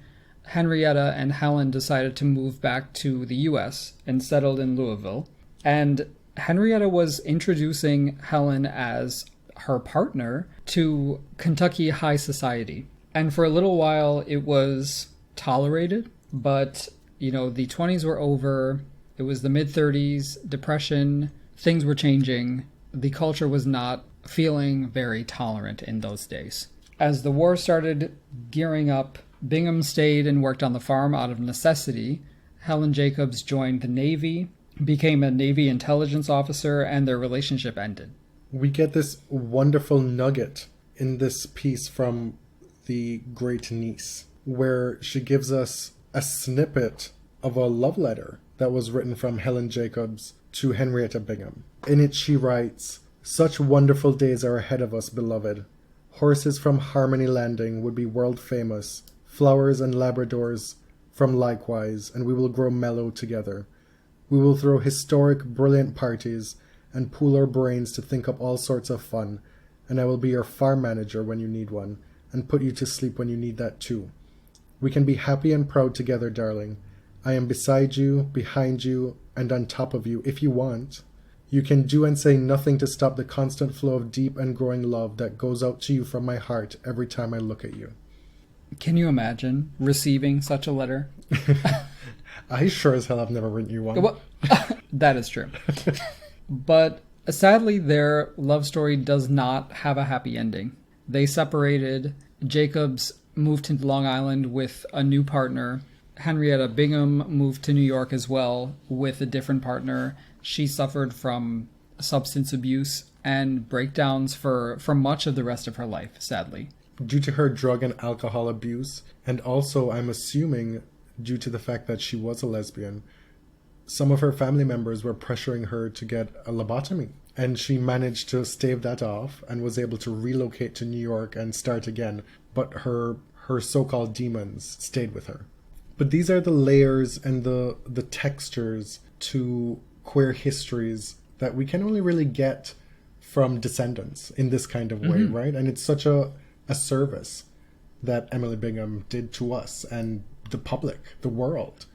Henrietta and Helen decided to move back to the US and settled in Louisville. And Henrietta was introducing Helen as her partner to Kentucky high society. And for a little while, it was tolerated, but, the 20s were over. It was the mid-30s, depression, things were changing. The culture was not feeling very tolerant in those days. As the war started gearing up, Bingham stayed and worked on the farm out of necessity. Helen Jacobs joined the Navy, became a Navy intelligence officer, and their relationship ended. We get this wonderful nugget in this piece from the great niece, where she gives us a snippet of a love letter that was written from Helen Jacobs to Henrietta Bingham. In it she writes, "Such wonderful days are ahead of us, beloved. Horses from Harmony Landing would be world famous, flowers and Labradors from likewise, and we will grow mellow together. We will throw historic, brilliant parties and pool our brains to think up all sorts of fun, and I will be your farm manager when you need one, and put you to sleep when you need that too. We can be happy and proud together, darling. I am beside you, behind you, and on top of you if you want. You can do and say nothing to stop the constant flow of deep and growing love that goes out to you from my heart every time I look at you." Can you imagine receiving such a letter? I sure as hell have never written you one. Well, that is true. But sadly, their love story does not have a happy ending. They separated. Jacobs moved to Long Island with a new partner. Henrietta Bingham moved to New York as well with a different partner. She suffered from substance abuse and breakdowns for much of the rest of her life, sadly. Due to her drug and alcohol abuse, and also, I'm assuming, due to the fact that she was a lesbian, some of her family members were pressuring her to get a lobotomy. And she managed to stave that off and was able to relocate to New York and start again. But her so-called demons stayed with her. But these are the layers and the textures to queer histories that we can only really get from descendants in this kind of way, right? And it's such a service that Emily Bingham did to us and the public, the world,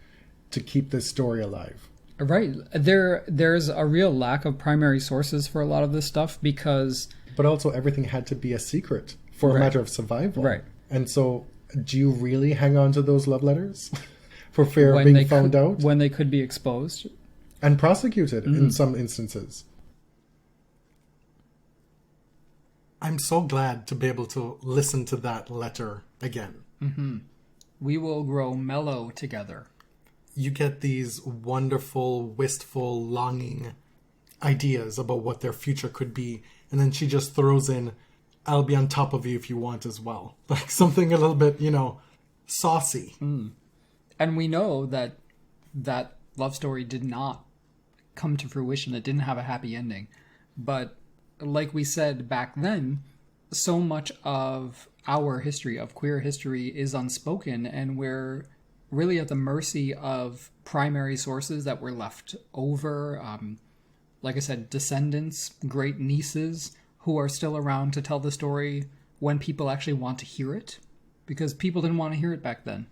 to keep this story alive. Right. There's a real lack of primary sources for a lot of this stuff because... But also everything had to be a secret for a matter of survival. Right. And so do you really hang on to those love letters for fear of being found out? When they could be exposed. And prosecuted in some instances. I'm so glad to be able to listen to that letter again. We will grow mellow together. You get these wonderful, wistful, longing ideas about what their future could be. And then she just throws in, "I'll be on top of you if you want as well." Like something a little bit, saucy. And we know that that love story did not come to fruition. It didn't have a happy ending. But like we said back then, so much of our history, of queer history, is unspoken, and we're really at the mercy of primary sources that were left over. Like I said, descendants, great nieces who are still around to tell the story when people actually want to hear it, because people didn't want to hear it back then.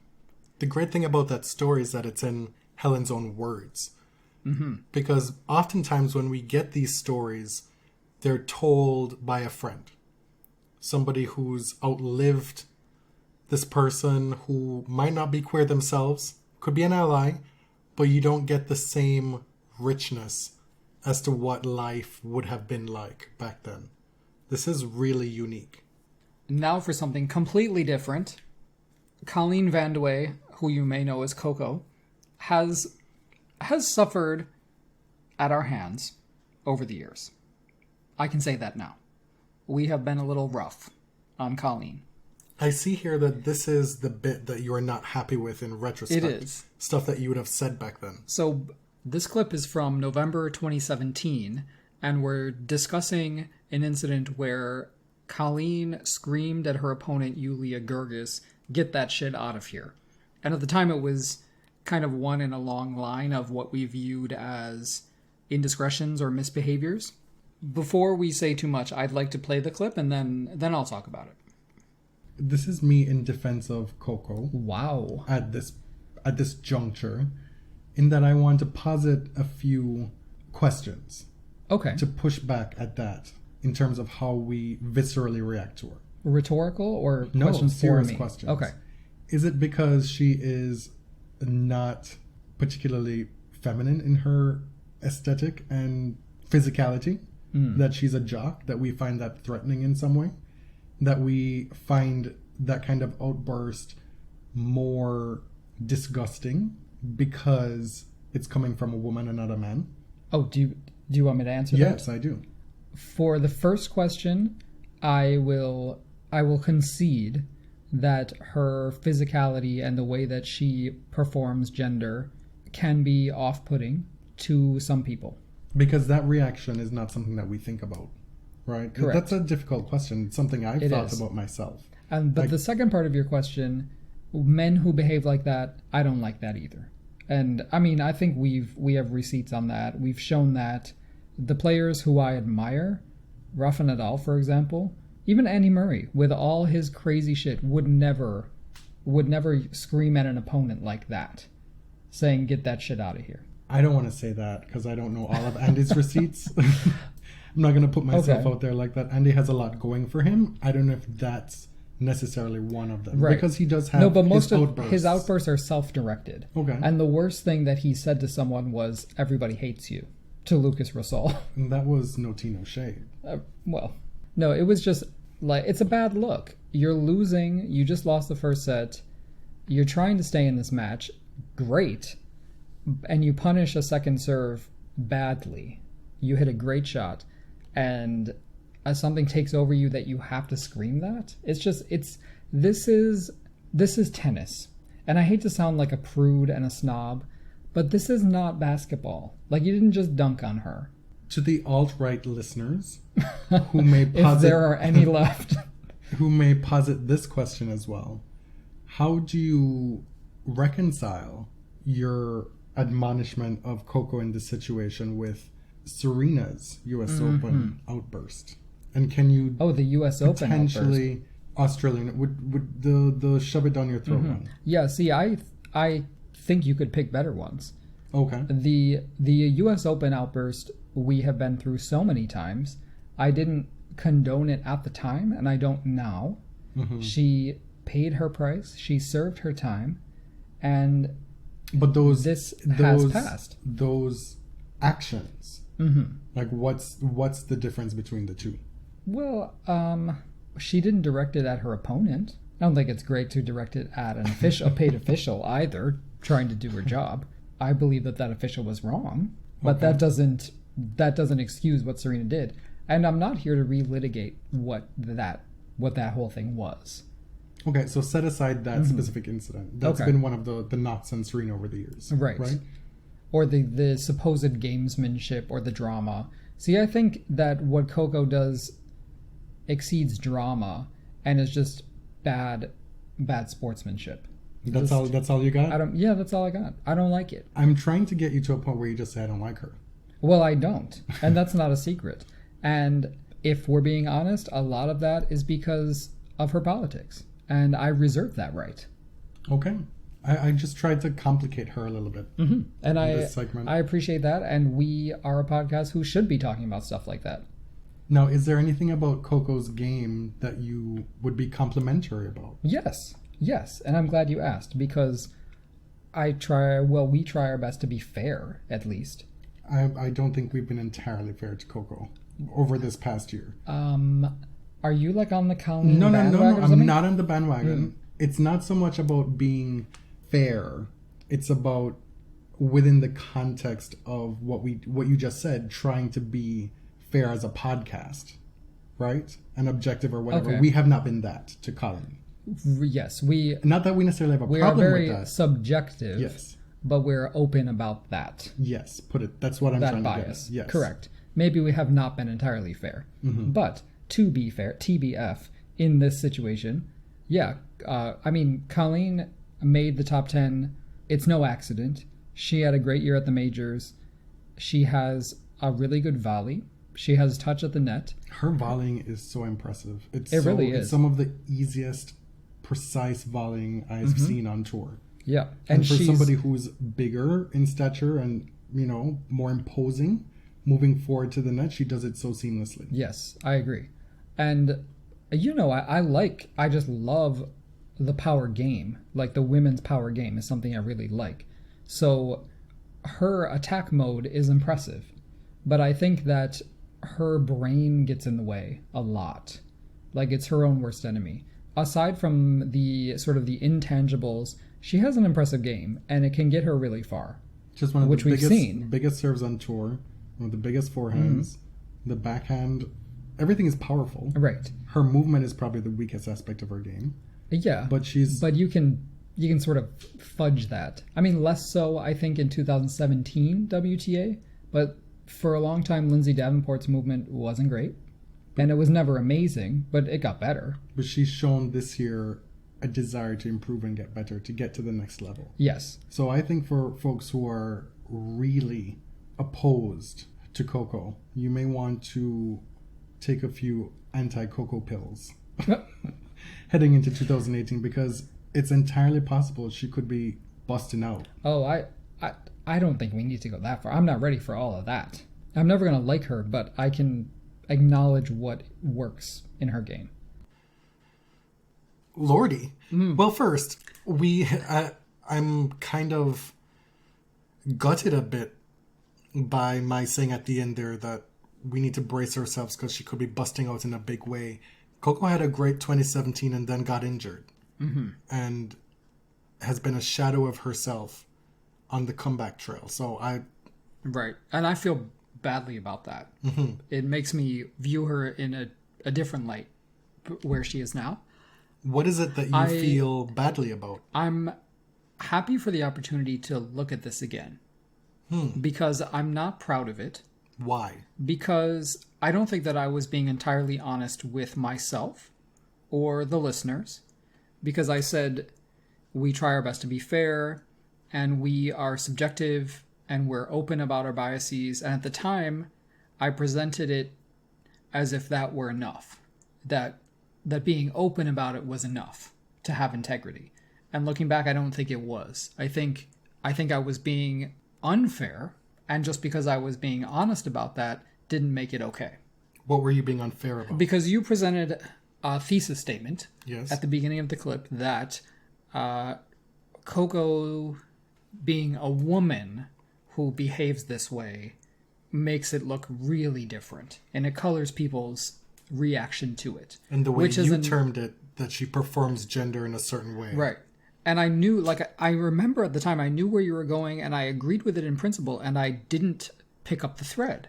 The great thing about that story is that it's in Helen's own words. Because oftentimes when we get these stories, they're told by a friend. Somebody who's outlived this person, who might not be queer themselves, could be an ally, but you don't get the same richness as to what life would have been like back then. This is really unique. Now for something completely different. Colleen Vandeweghe, who you may know as Coco, has suffered at our hands over the years. I can say that now. We have been a little rough on Colleen. I see here that this is the bit that you are not happy with in retrospect. It is. Stuff that you would have said back then. So this clip is from November 2017, and we're discussing an incident where Colleen screamed at her opponent, Yulia Gergis, "Get that shit out of here." And at the time it was kind of one in a long line of what we viewed as indiscretions or misbehaviors. Before we say too much, I'd like to play the clip and then I'll talk about it. This is me in defense of Coco. Wow. At this juncture, in that I want to posit a few questions. Okay. To push back at that in terms of how we viscerally react to her. Rhetorical or No, questions serious for me? questions. Okay. Is it because she is not particularly feminine in her aesthetic and physicality that she's a jock, that we find that threatening in some way, that we find that kind of outburst more disgusting because it's coming from a woman and not a man? Oh, do you want me to answer that? Yes, I do. For the first question, I will concede that her physicality and the way that she performs gender can be off-putting to some people. Because that reaction is not something that we think about, right? Correct. That's a difficult question. It's something I've thought about myself. But the second part of your question, men who behave like that, I don't like that either. And I mean, I think we have receipts on that. We've shown that the players who I admire, Rafa Nadal, for example, even Andy Murray, with all his crazy shit, would never scream at an opponent like that, saying, "Get that shit out of here." I don't want to say that because I don't know all of Andy's receipts. I'm not going to put myself out there like that. Andy has a lot going for him. I don't know if that's necessarily one of them. Right. Because he does have but most his of outbursts. his outbursts are self-directed. Okay. And the worst thing that he said to someone was, "Everybody hates you," to Lucas Rosol. And that was no tea, no shade. Well, no, it was just like, it's a bad look. You're losing. You just lost the first set. You're trying to stay in this match. Great. And you punish a second serve badly. You hit a great shot. And as something takes over you that you have to scream that, this is tennis. And I hate to sound like a prude and a snob, but this is not basketball. Like, you didn't just dunk on her. To the alt-right listeners who may posit, if there are any left, who may posit this question as well, how do you reconcile your admonishment of Coco in this situation with Serena's U.S. Open outburst? And can you the U.S. Open potentially Australian would the shove it down your throat one? Yeah, see, I think you could pick better ones. Okay. The U.S. Open outburst we have been through so many times. I didn't condone it at the time, and I don't now. Mm-hmm. She paid her price. She served her time, and this has passed. Those actions. Mm-hmm. Like, what's the difference between the two? Well, she didn't direct it at her opponent. I don't think it's great to direct it at a paid official either, trying to do her job. I believe that official was wrong, but that doesn't excuse what Serena did. And I'm not here to relitigate what that whole thing was. Okay, so set aside that specific incident. That's been one of the knots on Serena over the years. Right? Or the supposed gamesmanship or the drama. See, I think that what Coco does exceeds drama and is just bad sportsmanship. That's all you got? That's all I got. I don't like it. I'm trying to get you to a point where you just say I don't like her. Well, I don't. And that's not a secret. And if we're being honest, a lot of that is because of her politics. And I reserve that right. Okay. I just tried to complicate her a little bit. Mm-hmm. And I appreciate that. And we are a podcast who should be talking about stuff like that. Now, is there anything about Coco's game that you would be complimentary about? Yes. And I'm glad you asked, because we try our best to be fair, at least. I don't think we've been entirely fair to Coco over this past year. Are you like on the Colleen bandwagon? No. I'm not on the Mm. bandwagon. It's not so much about being fair. It's about, within the context of what you just said, trying to be fair as a podcast, right? An objective or whatever. Okay. We have not been that to Colleen. Yes, not that we necessarily have a problem with that. We are very subjective. Yes. But we're open about that. Yes, that's what I'm trying bias. to get. Yes. Correct. Maybe we have not been entirely fair. Mm-hmm. But to be fair, TBF, in this situation, Colleen made the top 10. It's no accident. She had a great year at the majors. She has a really good volley. She has touch at the net. Her volleying is so impressive. It really is. It's some of the easiest, precise volleying I've seen on tour. Yeah. And for somebody who's bigger in stature and, more imposing, moving forward to the net, she does it so seamlessly. Yes, I agree. And, I just love the power game. Like, the women's power game is something I really like. So her attack mode is impressive. But I think that her brain gets in the way a lot. Like, it's her own worst enemy. Aside from the sort of the intangibles, she has an impressive game, and it can get her really far. Just one of the biggest serves on tour, one of the biggest forehands. The backhand everything is powerful. Right. Her movement is probably the weakest aspect of her game. Yeah. But you can sort of fudge that. I mean, less so, I think, in 2017 WTA, but for a long time, Lindsay Davenport's movement wasn't great. And it was never amazing, but it got better. But she's shown this year a desire to improve and get better, to get to the next level. Yes. So I think for folks who are really opposed to Coco, you may want to take a few anti-Coco pills heading into 2018, because it's entirely possible she could be busting out. Oh, I don't think we need to go that far. I'm not ready for all of that. I'm never going to like her, but I can acknowledge what works in her game. Lordy. Well, first, I'm kind of gutted a bit by my saying at the end there that we need to brace ourselves because she could be busting out in a big way. Coco had a great 2017 and then got injured. And has been a shadow of herself on the comeback trail. So Right. And I feel badly about that. It makes me view her in a different light where she is now. What is it that you feel badly about? I'm happy for the opportunity to look at this again. Because I'm not proud of it. Why? Because I don't think that I was being entirely honest with myself or the listeners. Because I said we try our best to be fair and we are subjective and we're open about our biases. And at the time, I presented it as if that were enough. That being open about it was enough to have integrity. And looking back, I don't think it was. I think I was being unfair, and just because I was being honest about that didn't make it okay. What were you being unfair about? Because you presented a thesis statement Yes. at the beginning of the clip that Coco being a woman who behaves this way makes it look really different, and it colors people's reaction to it. And the way you termed it, that she performs gender in a certain way. Right. And I knew, I remember at the time, I knew where you were going, and I agreed with it in principle, and I didn't pick up the thread.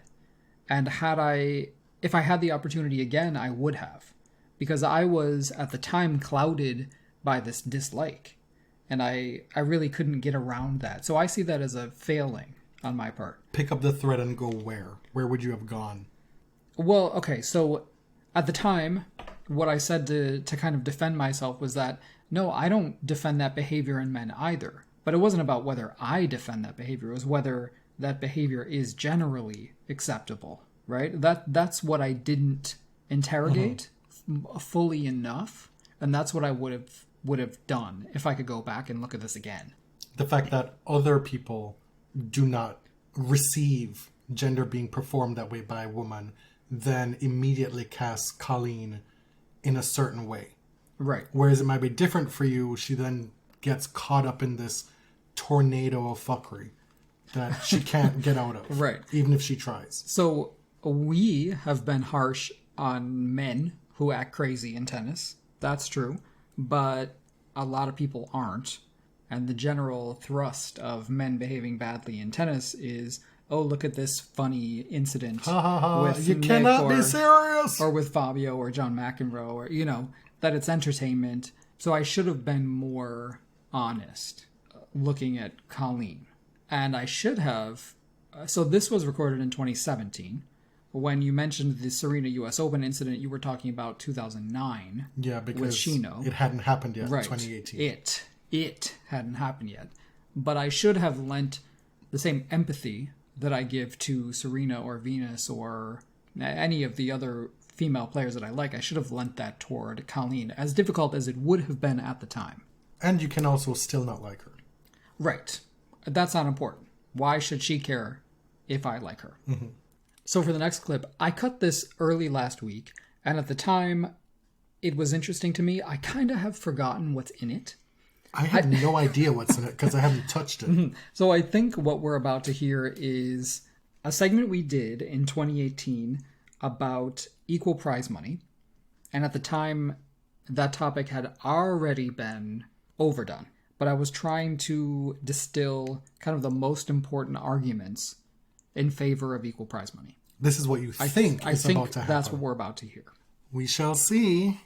And if I had the opportunity again, I would have. Because I was, at the time, clouded by this dislike. And I really couldn't get around that. So I see that as a failing on my part. Pick up the thread and go where? Where would you have gone? Well, okay, so at the time, what I said to kind of defend myself was that, no, I don't defend that behavior in men either. But it wasn't about whether I defend that behavior. It was whether that behavior is generally acceptable, right? That's what I didn't interrogate fully enough. And that's what I would have done if I could go back and look at this again. The fact that other people do not receive gender being performed that way by a woman then immediately casts Colleen in a certain way. Right. Whereas it might be different for you, she then gets caught up in this tornado of fuckery that she can't get out of. Right. Even if she tries. So we have been harsh on men who act crazy in tennis. That's true. But a lot of people aren't. And the general thrust of men behaving badly in tennis is, oh, look at this funny incident with you Nick cannot be serious! or with Fabio or John McEnroe, or, that it's entertainment. So I should have been more honest looking at Colleen. And I should have... So this was recorded in 2017. When you mentioned the Serena U.S. Open incident, you were talking about 2009. Yeah, because with Shino. It hadn't happened yet, Right. 2018. It hadn't happened yet. But I should have lent the same empathy that I give to Serena or Venus or any of the other female players that I like. I should have lent that toward Colleen, as difficult as it would have been at the time. And you can also still not like her. Right. That's not important. Why should she care if I like her? Mm-hmm. So for the next clip, I cut this early last week, and at the time, it was interesting to me. I kind of have forgotten what's in it. I have no idea what's in it because I haven't touched it. So I think what we're about to hear is a segment we did in 2018 about equal prize money. And at the time, that topic had already been overdone. But I was trying to distill kind of the most important arguments in favor of equal prize money. This is what you think I is think about to happen. that's what we're about to hear. We shall see.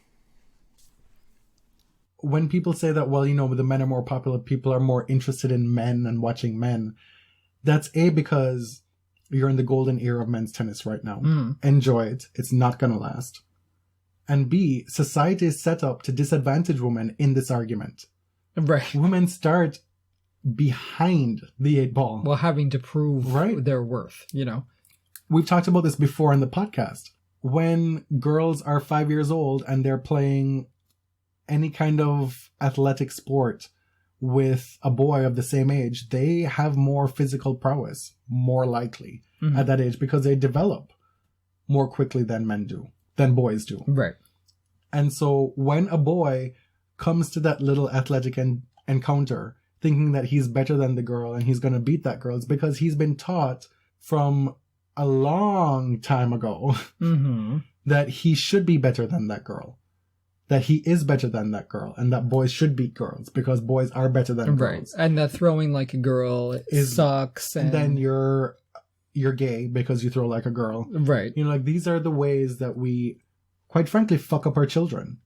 When people say that, well, the men are more popular, people are more interested in men and watching men, that's A, because you're in the golden era of men's tennis right now. Enjoy it. It's not going to last. And B, society is set up to disadvantage women in this argument. Right. Women start behind the 8 ball. Well, having to prove their worth, We've talked about this before in the podcast. When girls are 5 years old and they're playing any kind of athletic sport with a boy of the same age, they have more physical prowess, more likely at that age, because they develop more quickly than boys do. Right. And so when a boy comes to that little athletic encounter thinking that he's better than the girl and he's going to beat that girl, it's because he's been taught from a long time ago that he should be better than that girl. That he is better than that girl, and that boys should beat girls because boys are better than girls. And that throwing like a girl sucks. And then you're gay because you throw like a girl. Right. These are the ways that we, quite frankly, fuck up our children.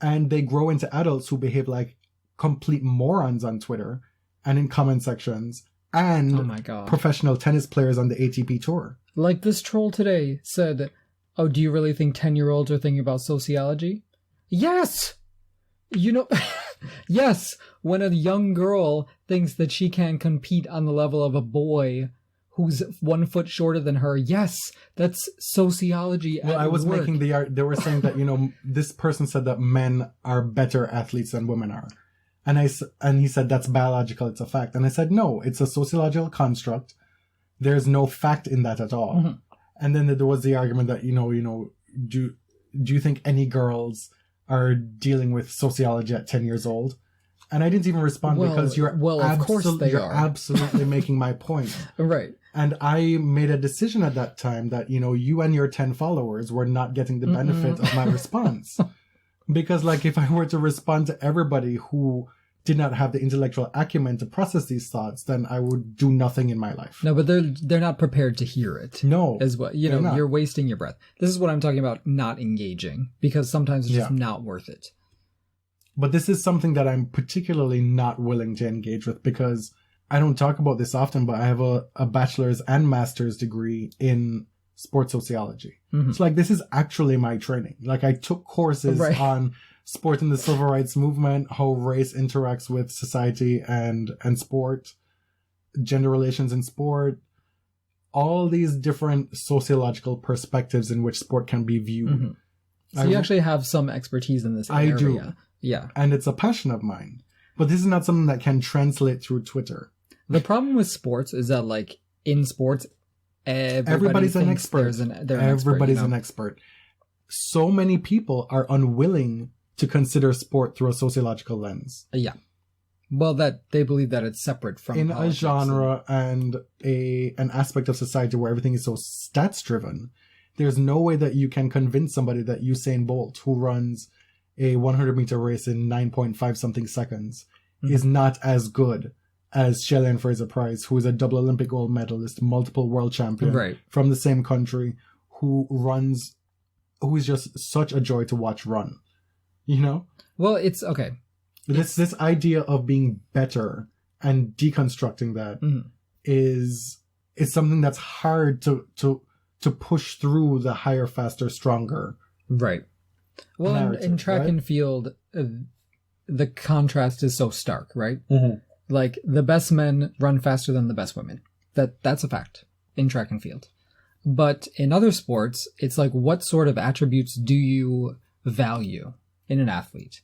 And they grow into adults who behave like complete morons on Twitter and in comment sections and oh my God, professional tennis players on the ATP tour. Like this troll today said, oh, do you really think 10-year-olds are thinking about sociology? Yes! Yes, when a young girl thinks that she can compete on the level of a boy who's 1 foot shorter than her, yes, that's sociology. Well, I was making they were saying that, this person said that men are better athletes than women are. And he said that's biological, it's a fact. And I said, no, it's a sociological construct. There's no fact in that at all. And then there was the argument that, do you think any girls are dealing with sociology at 10 years old? And I didn't even respond because of course they are. Absolutely making my point. Right. And I made a decision at that time that, you and your 10 followers were not getting the benefit of my response. Because if I were to respond to everybody who did not have the intellectual acumen to process these thoughts, then I would do nothing in my life. No, but they're not prepared to hear it. No. As well. You're wasting your breath. This is what I'm talking about, not engaging, because sometimes it's just not worth it. But this is something that I'm particularly not willing to engage with because I don't talk about this often, but I have a bachelor's and master's degree in sports sociology. So this is actually my training. I took courses on sport and the civil rights movement, how race interacts with society and sport, gender relations in sport, all these different sociological perspectives in which sport can be viewed. So you actually have some expertise in this area. I do. Yeah. And it's a passion of mine. But this is not something that can translate through Twitter. The problem with sports is that, in sports, everybody's an expert. Everybody's an expert. So many people are unwilling to consider sport through a sociological lens. Yeah. Well, that they believe that it's separate from in a genre and an aspect of society where everything is so stats driven. There's no way that you can convince somebody that Usain Bolt, who runs a 100-meter race in 9.5 something seconds, is not as good as Shelley Fraser-Price, who is a double Olympic gold medalist, multiple world champion from the same country, who is just such a joy to watch run. Well, it's okay. This idea of being better and deconstructing that is something that's hard to push through the higher, faster, stronger. Right. Well, in track and field, the contrast is so stark, right? The best men run faster than the best women. That's a fact in track and field. But in other sports, it's what sort of attributes do you value in an athlete?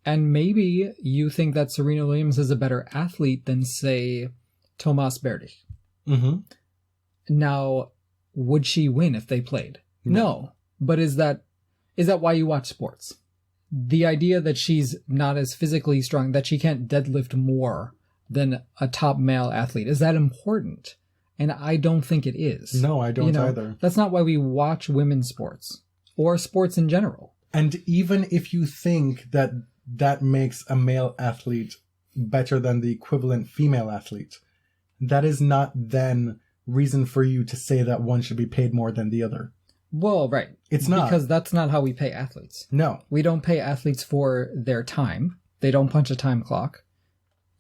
And maybe you think that Serena Williams is a better athlete than, say, Tomas Berdych. Now, would she win if they played? No. But is that why you watch sports? The idea that she's not as physically strong, that she can't deadlift more than a top male athlete, is that important? And I don't think it is. No, I don't either. That's not why we watch women's sports or sports in general. And even if you think that makes a male athlete better than the equivalent female athlete, that is not then reason for you to say that one should be paid more than the other. Well, right. It's not. Because that's not how we pay athletes. No. We don't pay athletes for their time. They don't punch a time clock.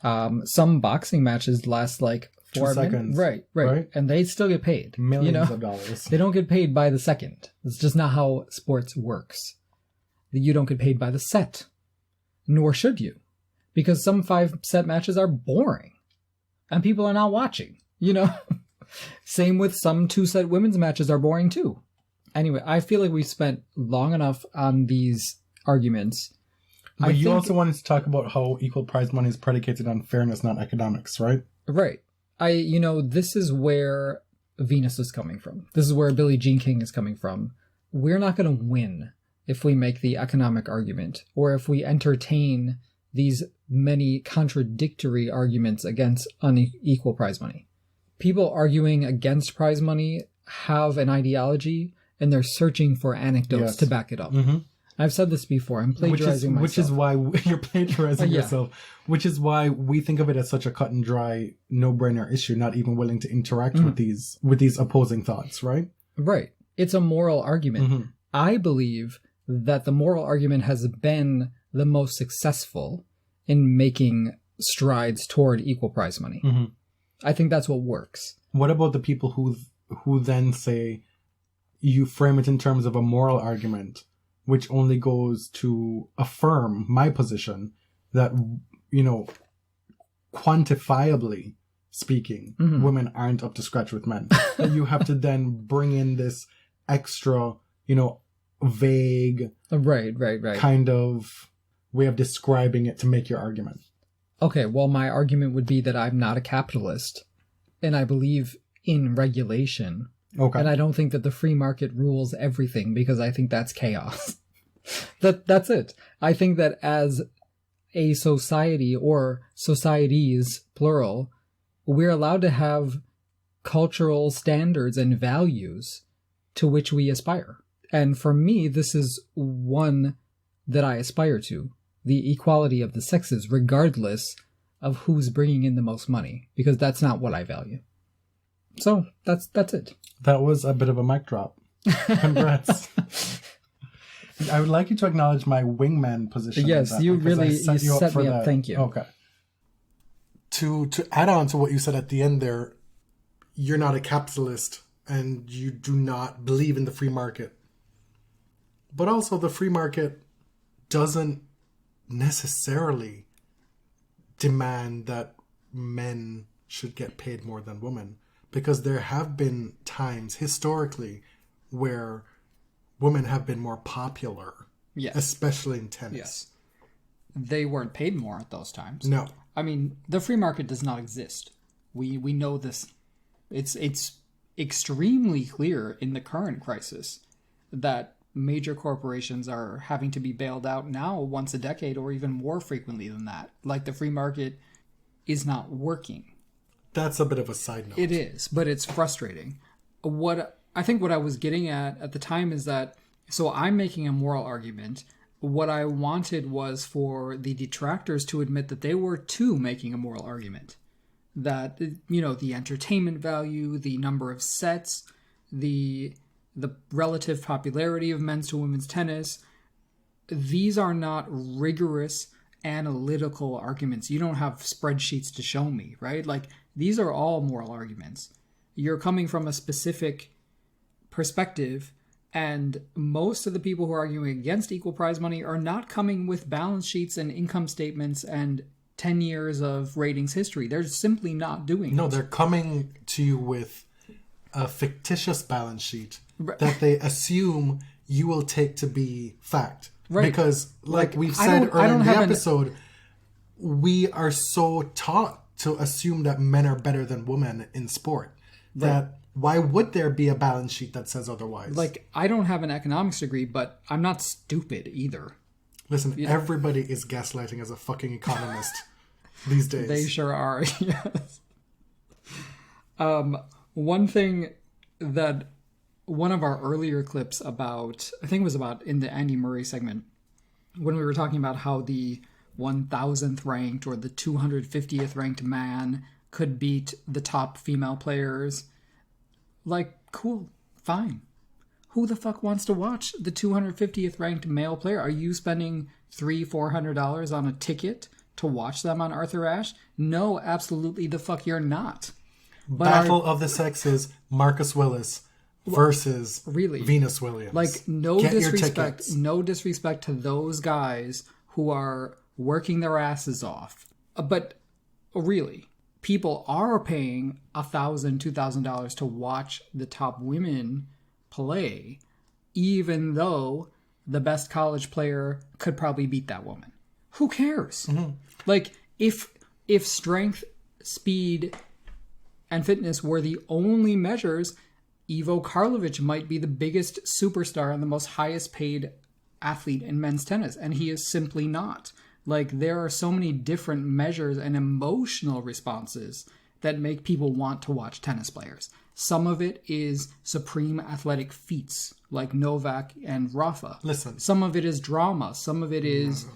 Some boxing matches last like 4 2 minutes. seconds. Right. And they still get paid. Millions of dollars. They don't get paid by the second. It's just not how sports works. You don't get paid by the set. Nor should you. Because some 5-set matches are boring. And people are not watching. Same with some 2-set women's matches are boring too. Anyway, I feel like we spent long enough on these arguments. But you also wanted to talk about how equal prize money is predicated on fairness, not economics, right? Right. This is where Venus is coming from. This is where Billie Jean King is coming from. We're not going to win if we make the economic argument or if we entertain these many contradictory arguments against unequal prize money. People arguing against prize money have an ideology and they're searching for anecdotes to back it up. Mm-hmm. I've said this before. I'm plagiarizing myself. Which is why you're plagiarizing yourself. Which is why we think of it as such a cut and dry, no-brainer issue, not even willing to interact with these opposing thoughts, right? Right. It's a moral argument. Mm-hmm. I believe that the moral argument has been the most successful in making strides toward equal prize money. Mm-hmm. I think that's what works. What about the people who then say you frame it in terms of a moral argument, which only goes to affirm my position that, quantifiably speaking, women aren't up to scratch with men. You have to then bring in this extra, vague, right, kind of way of describing it to make your argument. Okay, well, my argument would be that I'm not a capitalist, and I believe in regulation. Okay. And I don't think that the free market rules everything, because I think that's chaos. That's it. I think that as a society, or societies, plural, we're allowed to have cultural standards and values to which we aspire. And for me, this is one that I aspire to. The equality of the sexes, regardless of who's bringing in the most money, because that's not what I value. So that's it. That was a bit of a mic drop. Congrats. I would like you to acknowledge my wingman position. Yes, you really set me up. Thank you. Okay. To add on to what you said at the end there, you're not a capitalist and you do not believe in the free market. But also the free market doesn't necessarily demand that men should get paid more than women, because there have been times historically where women have been more popular, especially in tennis. Yes. They weren't paid more at those times. No. I mean, the free market does not exist. We know this. It's extremely clear in the current crisis that major corporations are having to be bailed out now once a decade, or even more frequently than that. Like, the free market is not working. That's a bit of a side note. It is, but it's frustrating. What I was getting at the time is that, so I'm making a moral argument. What I wanted was for the detractors to admit that they were too making a moral argument. That, the entertainment value, the number of sets, the relative popularity of men's to women's tennis, these are not rigorous analytical arguments. You don't have spreadsheets to show me, right? Like, these are all moral arguments. You're coming from a specific perspective, and most of the people who are arguing against equal prize money are not coming with balance sheets and income statements and 10 years of ratings history. They're simply not doing it. No, they're coming to you with a fictitious balance sheet that they assume you will take to be fact. Right. Because, like we've said earlier in the episode, we are so taught to assume that men are better than women in sport. Right. That why would there be a balance sheet that says otherwise? Like, I don't have an economics degree, but I'm not stupid either. Listen, everybody is gaslighting as a fucking economist these days. They sure are, yes. One thing that one of our earlier clips about, I think it was about in the Andy Murray segment, when we were talking about how the 1000th ranked or the 250th ranked man could beat the top female players, Like, cool, fine. Who the fuck wants to watch the 250th ranked male player? Are you spending $300-$400 on a ticket to watch them on Arthur Ashe? No, absolutely the fuck you're not. But Battle of the Sexes, Marcus Willis versus really? Venus Williams. Like, Get your tickets. no disrespect to those guys who are working their asses off. But really, people are paying $1,000, $2,000 to watch the top women play, even though the best college player could probably beat that woman. Who cares? Mm-hmm. Like, if strength, speed, and fitness were the only measures, Ivo Karlovic might be the biggest superstar and the most highest paid athlete in men's tennis, and he is simply not. Like, there are so many different measures and emotional responses that make people want to watch tennis players. Some of it is supreme athletic feats, like Novak and Rafa. Listen. Some of it is drama. Some of it is...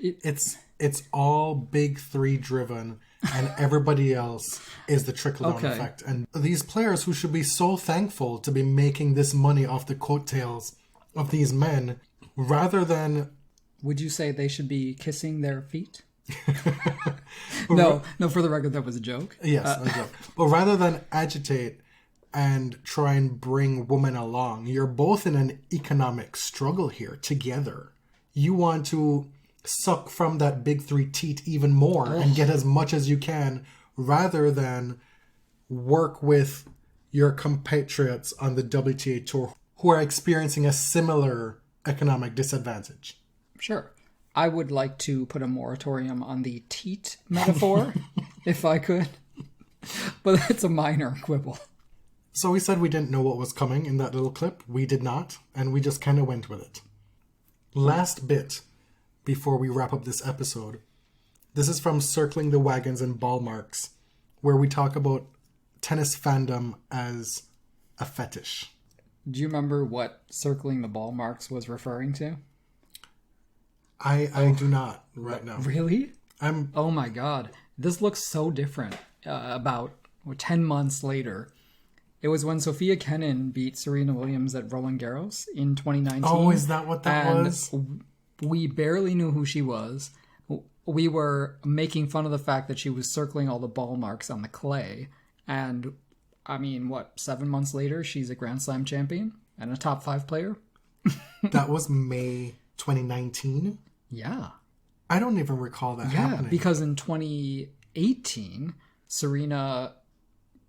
It's all big three driven, and everybody else is the trickle-down effect. And these players who should be so thankful to be making this money off the coattails of these men, rather than... Would you say they should be kissing their feet? No, for the record, that was a joke. Yes, a joke. But rather than agitate and try and bring women along, you're both in an economic struggle here together. You want to suck from that big three teat even more and get as much as you can, rather than work with your compatriots on the WTA tour who are experiencing a similar economic disadvantage. Sure. I would like to put a moratorium on the teat metaphor, if I could. But it's a minor quibble. So we said we didn't know what was coming in that little clip. We did not, and we just kind of went with it. Last bit before we wrap up this episode. This is from Circling the Wagons and Ball Marks, where we talk about tennis fandom as a fetish. Do you remember what Circling the Ball Marks was referring to? I do not right now. Really? I'm... Oh my god. This looks so different. About 10 months later. It was when Sophia Kenin beat Serena Williams at Roland Garros in 2019. Oh, is that what that was? We barely knew who she was. We were making fun of the fact that she was circling all the ball marks on the clay. And, 7 months later, she's a Grand Slam champion and a top 5 player? That was May 2019? Yeah. I don't even recall that happening. Because in 2018, Serena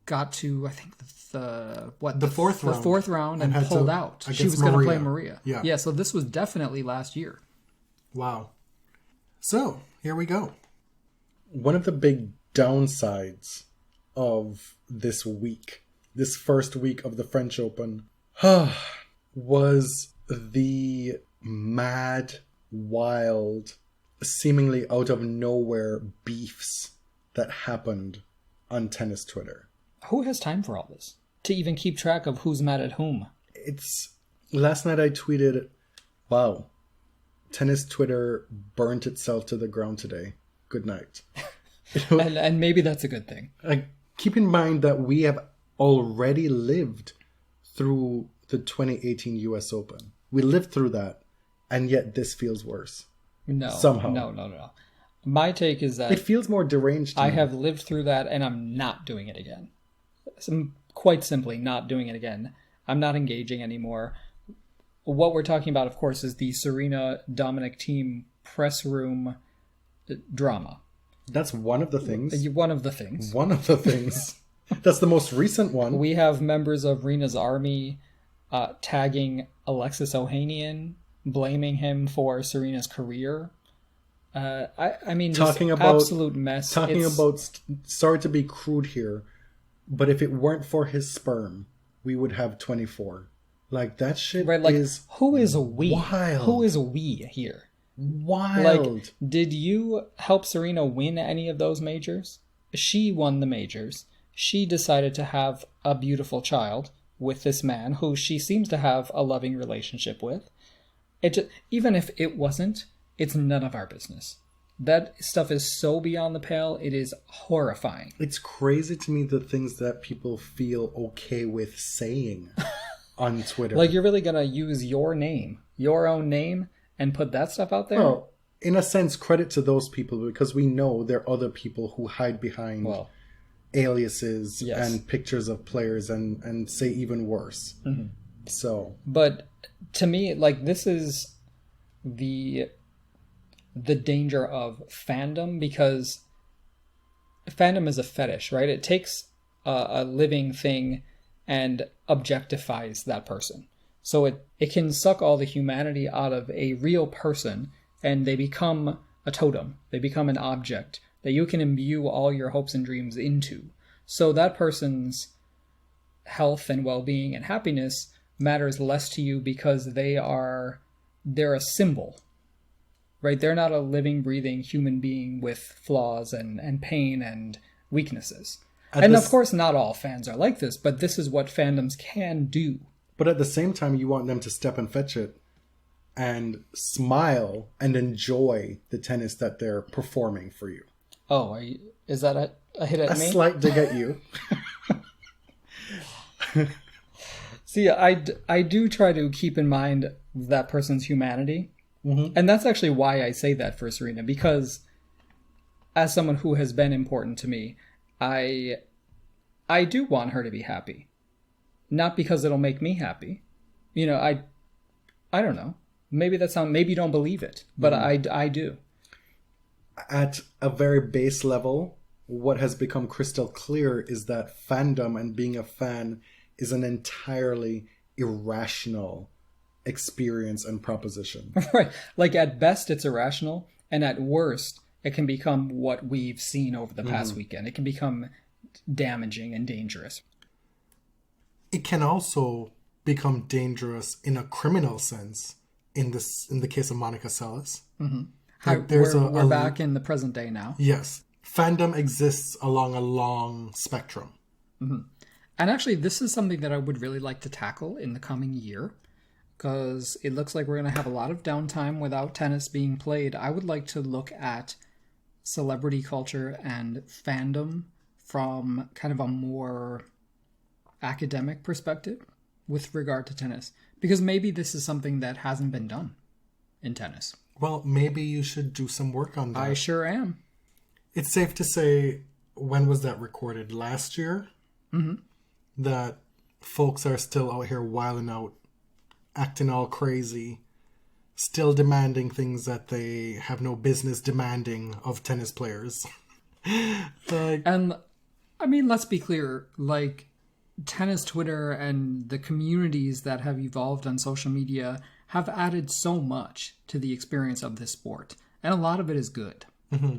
got to, I think, the fourth round and pulled out. She was going to play Maria. Yeah, so this was definitely last year. Wow. So, here we go. One of the big downsides of this week, this first week of the French Open, was the mad, wild, seemingly out of nowhere beefs that happened on tennis Twitter. Who has time for all this? To even keep track of who's mad at whom? Last night I tweeted, wow, tennis Twitter burnt itself to the ground today. Good night. And maybe that's a good thing. Keep in mind that we have already lived through the 2018 US Open. We lived through that, and yet this feels worse. No. Somehow. No. My take is that... It feels more deranged to me. I have lived through that, and I'm not doing it again. I'm quite simply not doing it again. I'm not engaging anymore. What we're talking about, of course, is the Serena-Dominic team press room drama. That's one of the things. One of the things. One of the things. That's the most recent one. We have members of Rena's army tagging Alexis Ohanian, blaming him for Serena's career. Talking just about absolute mess. Sorry to be crude here, but if it weren't for his sperm, we would have 24. Like, that shit is who is we? Wild. Who is we here? Wild. Like, did you help Serena win any of those majors? She won the majors. She decided to have a beautiful child with this man who she seems to have a loving relationship with. Even if it wasn't, it's none of our business. That stuff is so beyond the pale, it is horrifying. It's crazy to me the things that people feel okay with saying on Twitter. Like, you're really gonna use your name, your own name, and put that stuff out there? Well, in a sense, credit to those people, because we know there are other people who hide behind aliases and pictures of players and say even worse. Mm-hmm. So, but to me, like, this is the danger of fandom, because fandom is a fetish, right? It takes a living thing and objectifies that person. So it can suck all the humanity out of a real person, and they become a totem. They become an object that you can imbue all your hopes and dreams into. So that person's health and well-being and happiness matters less to you, because they're a symbol, right? They're not a living, breathing human being with flaws and pain and weaknesses. Of course, not all fans are like this, but this is what fandoms can do. But at the same time, you want them to step and fetch it and smile and enjoy the tennis that they're performing for you. Oh, is that a hit at me? A slight dig at you. See, I do try to keep in mind that person's humanity. Mm-hmm. And that's actually why I say that for Serena, because as someone who has been important to me, I do want her to be happy. Not because it'll make me happy. You know, I don't know. Maybe maybe you don't believe it, but I do. At a very base level, what has become crystal clear is that fandom and being a fan is an entirely irrational experience and proposition. Right. Like, at best, it's irrational, and at worst, it can become what we've seen over the past weekend. It can become damaging and dangerous. It can also become dangerous in a criminal sense, in the case of Monica Seles. Mm-hmm. We're back in the present day now. Yes. Fandom exists along a long spectrum. Mm-hmm. And actually, this is something that I would really like to tackle in the coming year, because it looks like we're going to have a lot of downtime without tennis being played. I would like to look at celebrity culture and fandom from kind of a more academic perspective with regard to tennis, because maybe this is something that hasn't been done in tennis. Well, maybe you should do some work on that. I sure am. It's safe to say, when was that recorded? Last year? Mm-hmm. That folks are still out here wilding out, acting all crazy, still demanding things that they have no business demanding of tennis players. And, I mean, let's be clear, like, tennis Twitter and the communities that have evolved on social media have added so much to the experience of this sport. And a lot of it is good. Mm-hmm.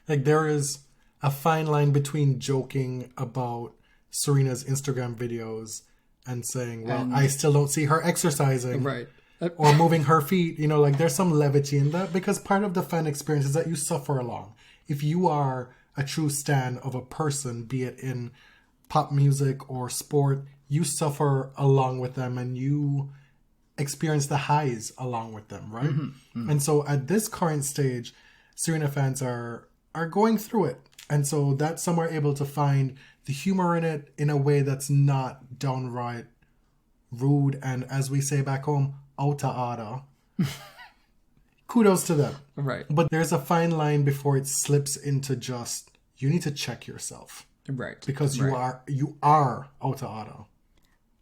Like, there is a fine line between joking about Serena's Instagram videos and saying, well, I still don't see her exercising. Right. Or moving her feet. You know, like, there's some levity in that, because part of the fan experience is that you suffer along. If you are a true stan of a person, be it in pop music or sport, you suffer along with them and you experience the highs along with them, right? Mm-hmm. Mm-hmm. And so at this current stage, Serena fans are going through it. And so that's somewhere able to find the humor in it in a way that's not downright rude and, as we say back home, outa ada. Kudos to them. Right. But there's a fine line before it slips into just, you need to check yourself. Right. Because you are outa ada.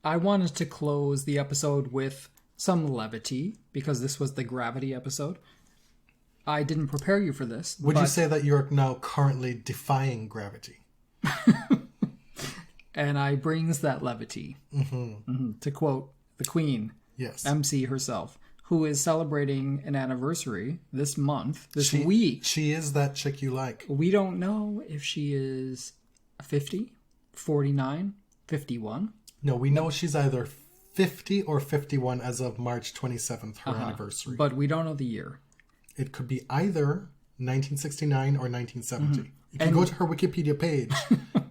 I wanted to close the episode with some levity, because this was the gravity episode. I didn't prepare you for this. Would you say that you're now currently defying gravity? And I brings that levity. Mm-hmm. Mm-hmm. To quote the Queen, yes, MC herself, who is celebrating an anniversary this month, this week. She is that chick you like. We don't know if she is 50, 49, 51. No, we know she's either 50 or 51 as of March 27th, her anniversary. But we don't know the year. It could be either 1969 or 1970. Mm-hmm. If you go to her Wikipedia page,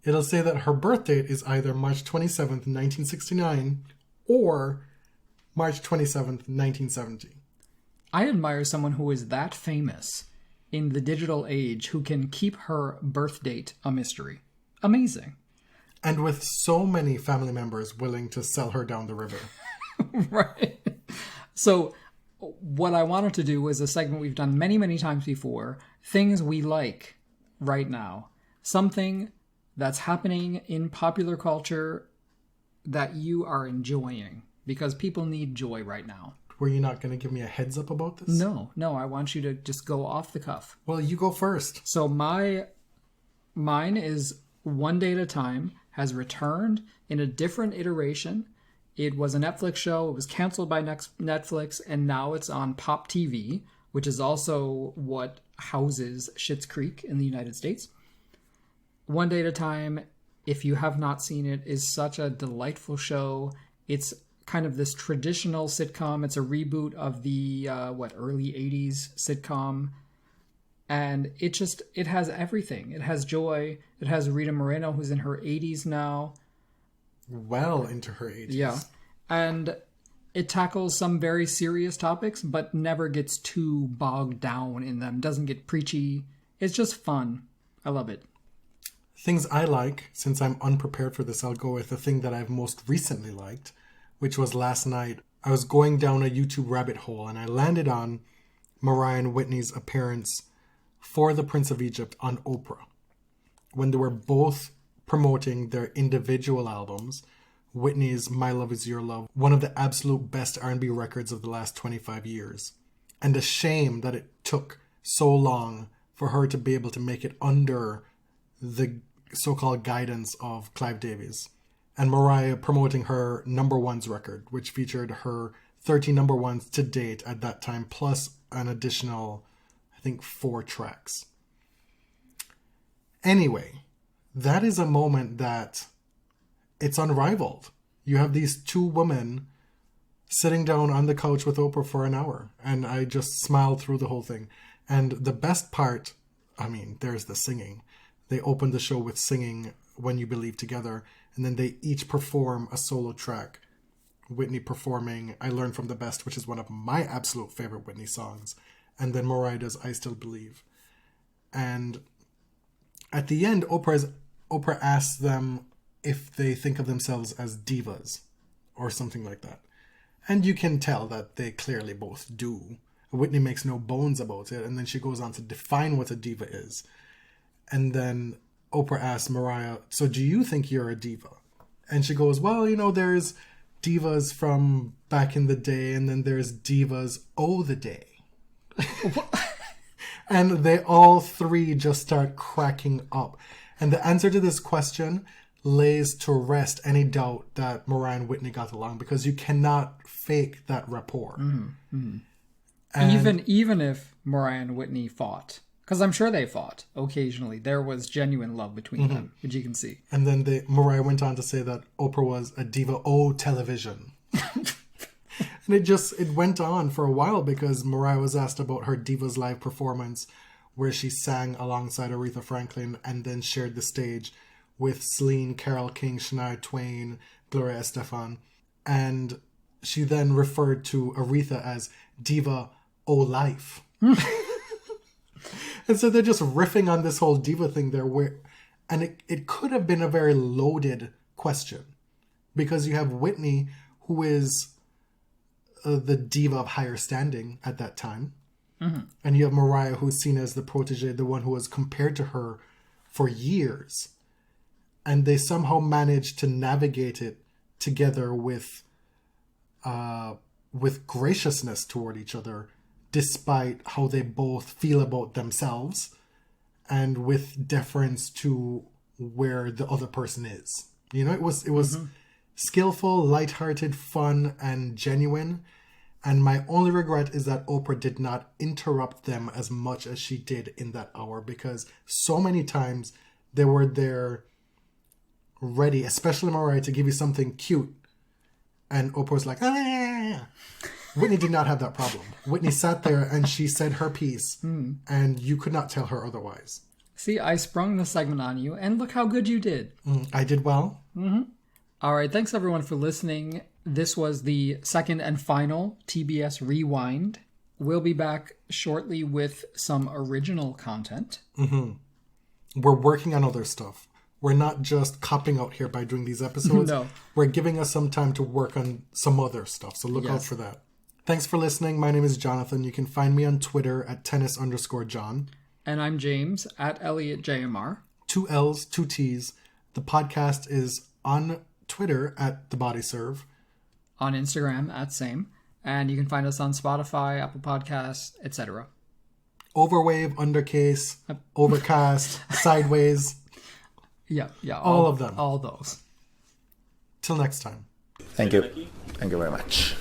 it'll say that her birth date is either March 27th, 1969 or March 27th, 1970. I admire someone who is that famous in the digital age who can keep her birth date a mystery. Amazing. And with so many family members willing to sell her down the river. Right. So what I wanted to do is a segment we've done many, many times before. Things we like right now. Something that's happening in popular culture that you are enjoying. Because people need joy right now. Were you not going to give me a heads up about this? No. I want you to just go off the cuff. Well, you go first. So mine is One Day at a Time, has returned in a different iteration. It was a Netflix show. It was canceled by Netflix, and now it's on Pop TV, which is also what houses Schitt's Creek in the United States. One Day at a Time, if you have not seen it, is such a delightful show. It's kind of this traditional sitcom. It's a reboot of the early 80s sitcom, and it has everything. It has joy. It has Rita Moreno, who's in her 80s now, well into her 80s. Yeah, and it tackles some very serious topics but never gets too bogged down in them. Doesn't get preachy. It's just fun. I love it. Things I like, since I'm unprepared for this, I'll go with the thing that I've most recently liked, which was last night. I was going down a YouTube rabbit hole and I landed on Mariah and Whitney's appearance for the Prince of Egypt on Oprah. When they were both promoting their individual albums, Whitney's My Love Is Your Love, one of the absolute best R&B records of the last 25 years. And a shame that it took so long for her to be able to make it under the so-called guidance of Clive Davis. And Mariah promoting her number ones record, which featured her 13 number ones to date at that time, plus an additional, I think, 4 tracks. Anyway, that is a moment that it's unrivaled. You have these two women sitting down on the couch with Oprah for an hour, and I just smiled through the whole thing. And the best part, I mean, there's the singing. They opened the show with singing When You Believe Together, and then they each perform a solo track. Whitney performing I Learned From the Best, which is one of my absolute favorite Whitney songs. And then Mariah does I Still Believe. And at the end, Oprah asks them if they think of themselves as divas or something like that. And you can tell that they clearly both do. Whitney makes no bones about it. And then she goes on to define what a diva is. And then Oprah asks Mariah, so do you think you're a diva? And she goes, well, you know, there's divas from back in the day, and then there's divas the day. And they all three just start cracking up. And the answer to this question lays to rest any doubt that Mariah and Whitney got along, because you cannot fake that rapport. Mm-hmm. And even if Mariah and Whitney fought, because I'm sure they fought occasionally, there was genuine love between them, which you can see. And then Mariah went on to say that Oprah was a diva television. And it went on for a while, because Mariah was asked about her Divas Live performance, where she sang alongside Aretha Franklin and then shared the stage with Celine, Carole King, Shania Twain, Gloria Estefan. And she then referred to Aretha as Diva Life. And so they're just riffing on this whole diva thing there, and it could have been a very loaded question, because you have Whitney, who is the diva of higher standing at that time, and you have Mariah, who's seen as the protege, the one who was compared to her for years, and they somehow managed to navigate it together with graciousness toward each other, despite how they both feel about themselves, and with deference to where the other person is. You know, it was skillful, lighthearted, fun, and genuine. And my only regret is that Oprah did not interrupt them as much as she did in that hour, because so many times they were there ready, especially Mariah, to give you something cute. And Oprah was like, ah. Whitney did not have that problem. Whitney sat there and she said her piece, and you could not tell her otherwise. See, I sprung the segment on you, and look how good you did. I did well. All right, thanks everyone for listening. This was the second and final TBS Rewind. We'll be back shortly with some original content. We're working on other stuff. We're not just copping out here by doing these episodes. No. We're giving us some time to work on some other stuff. So look out for that. Thanks for listening. My name is Jonathan. You can find me on Twitter at tennis_John. And I'm James at ElliotJMR. 2 L's, 2 T's. The podcast is on Twitter at The Body Serve. On Instagram at same. And you can find us on Spotify, Apple Podcasts, etc. Overwave, Undercase, Overcast, Sideways. Yeah. All of them. All those. Till next time. Thank you. Thank you very much.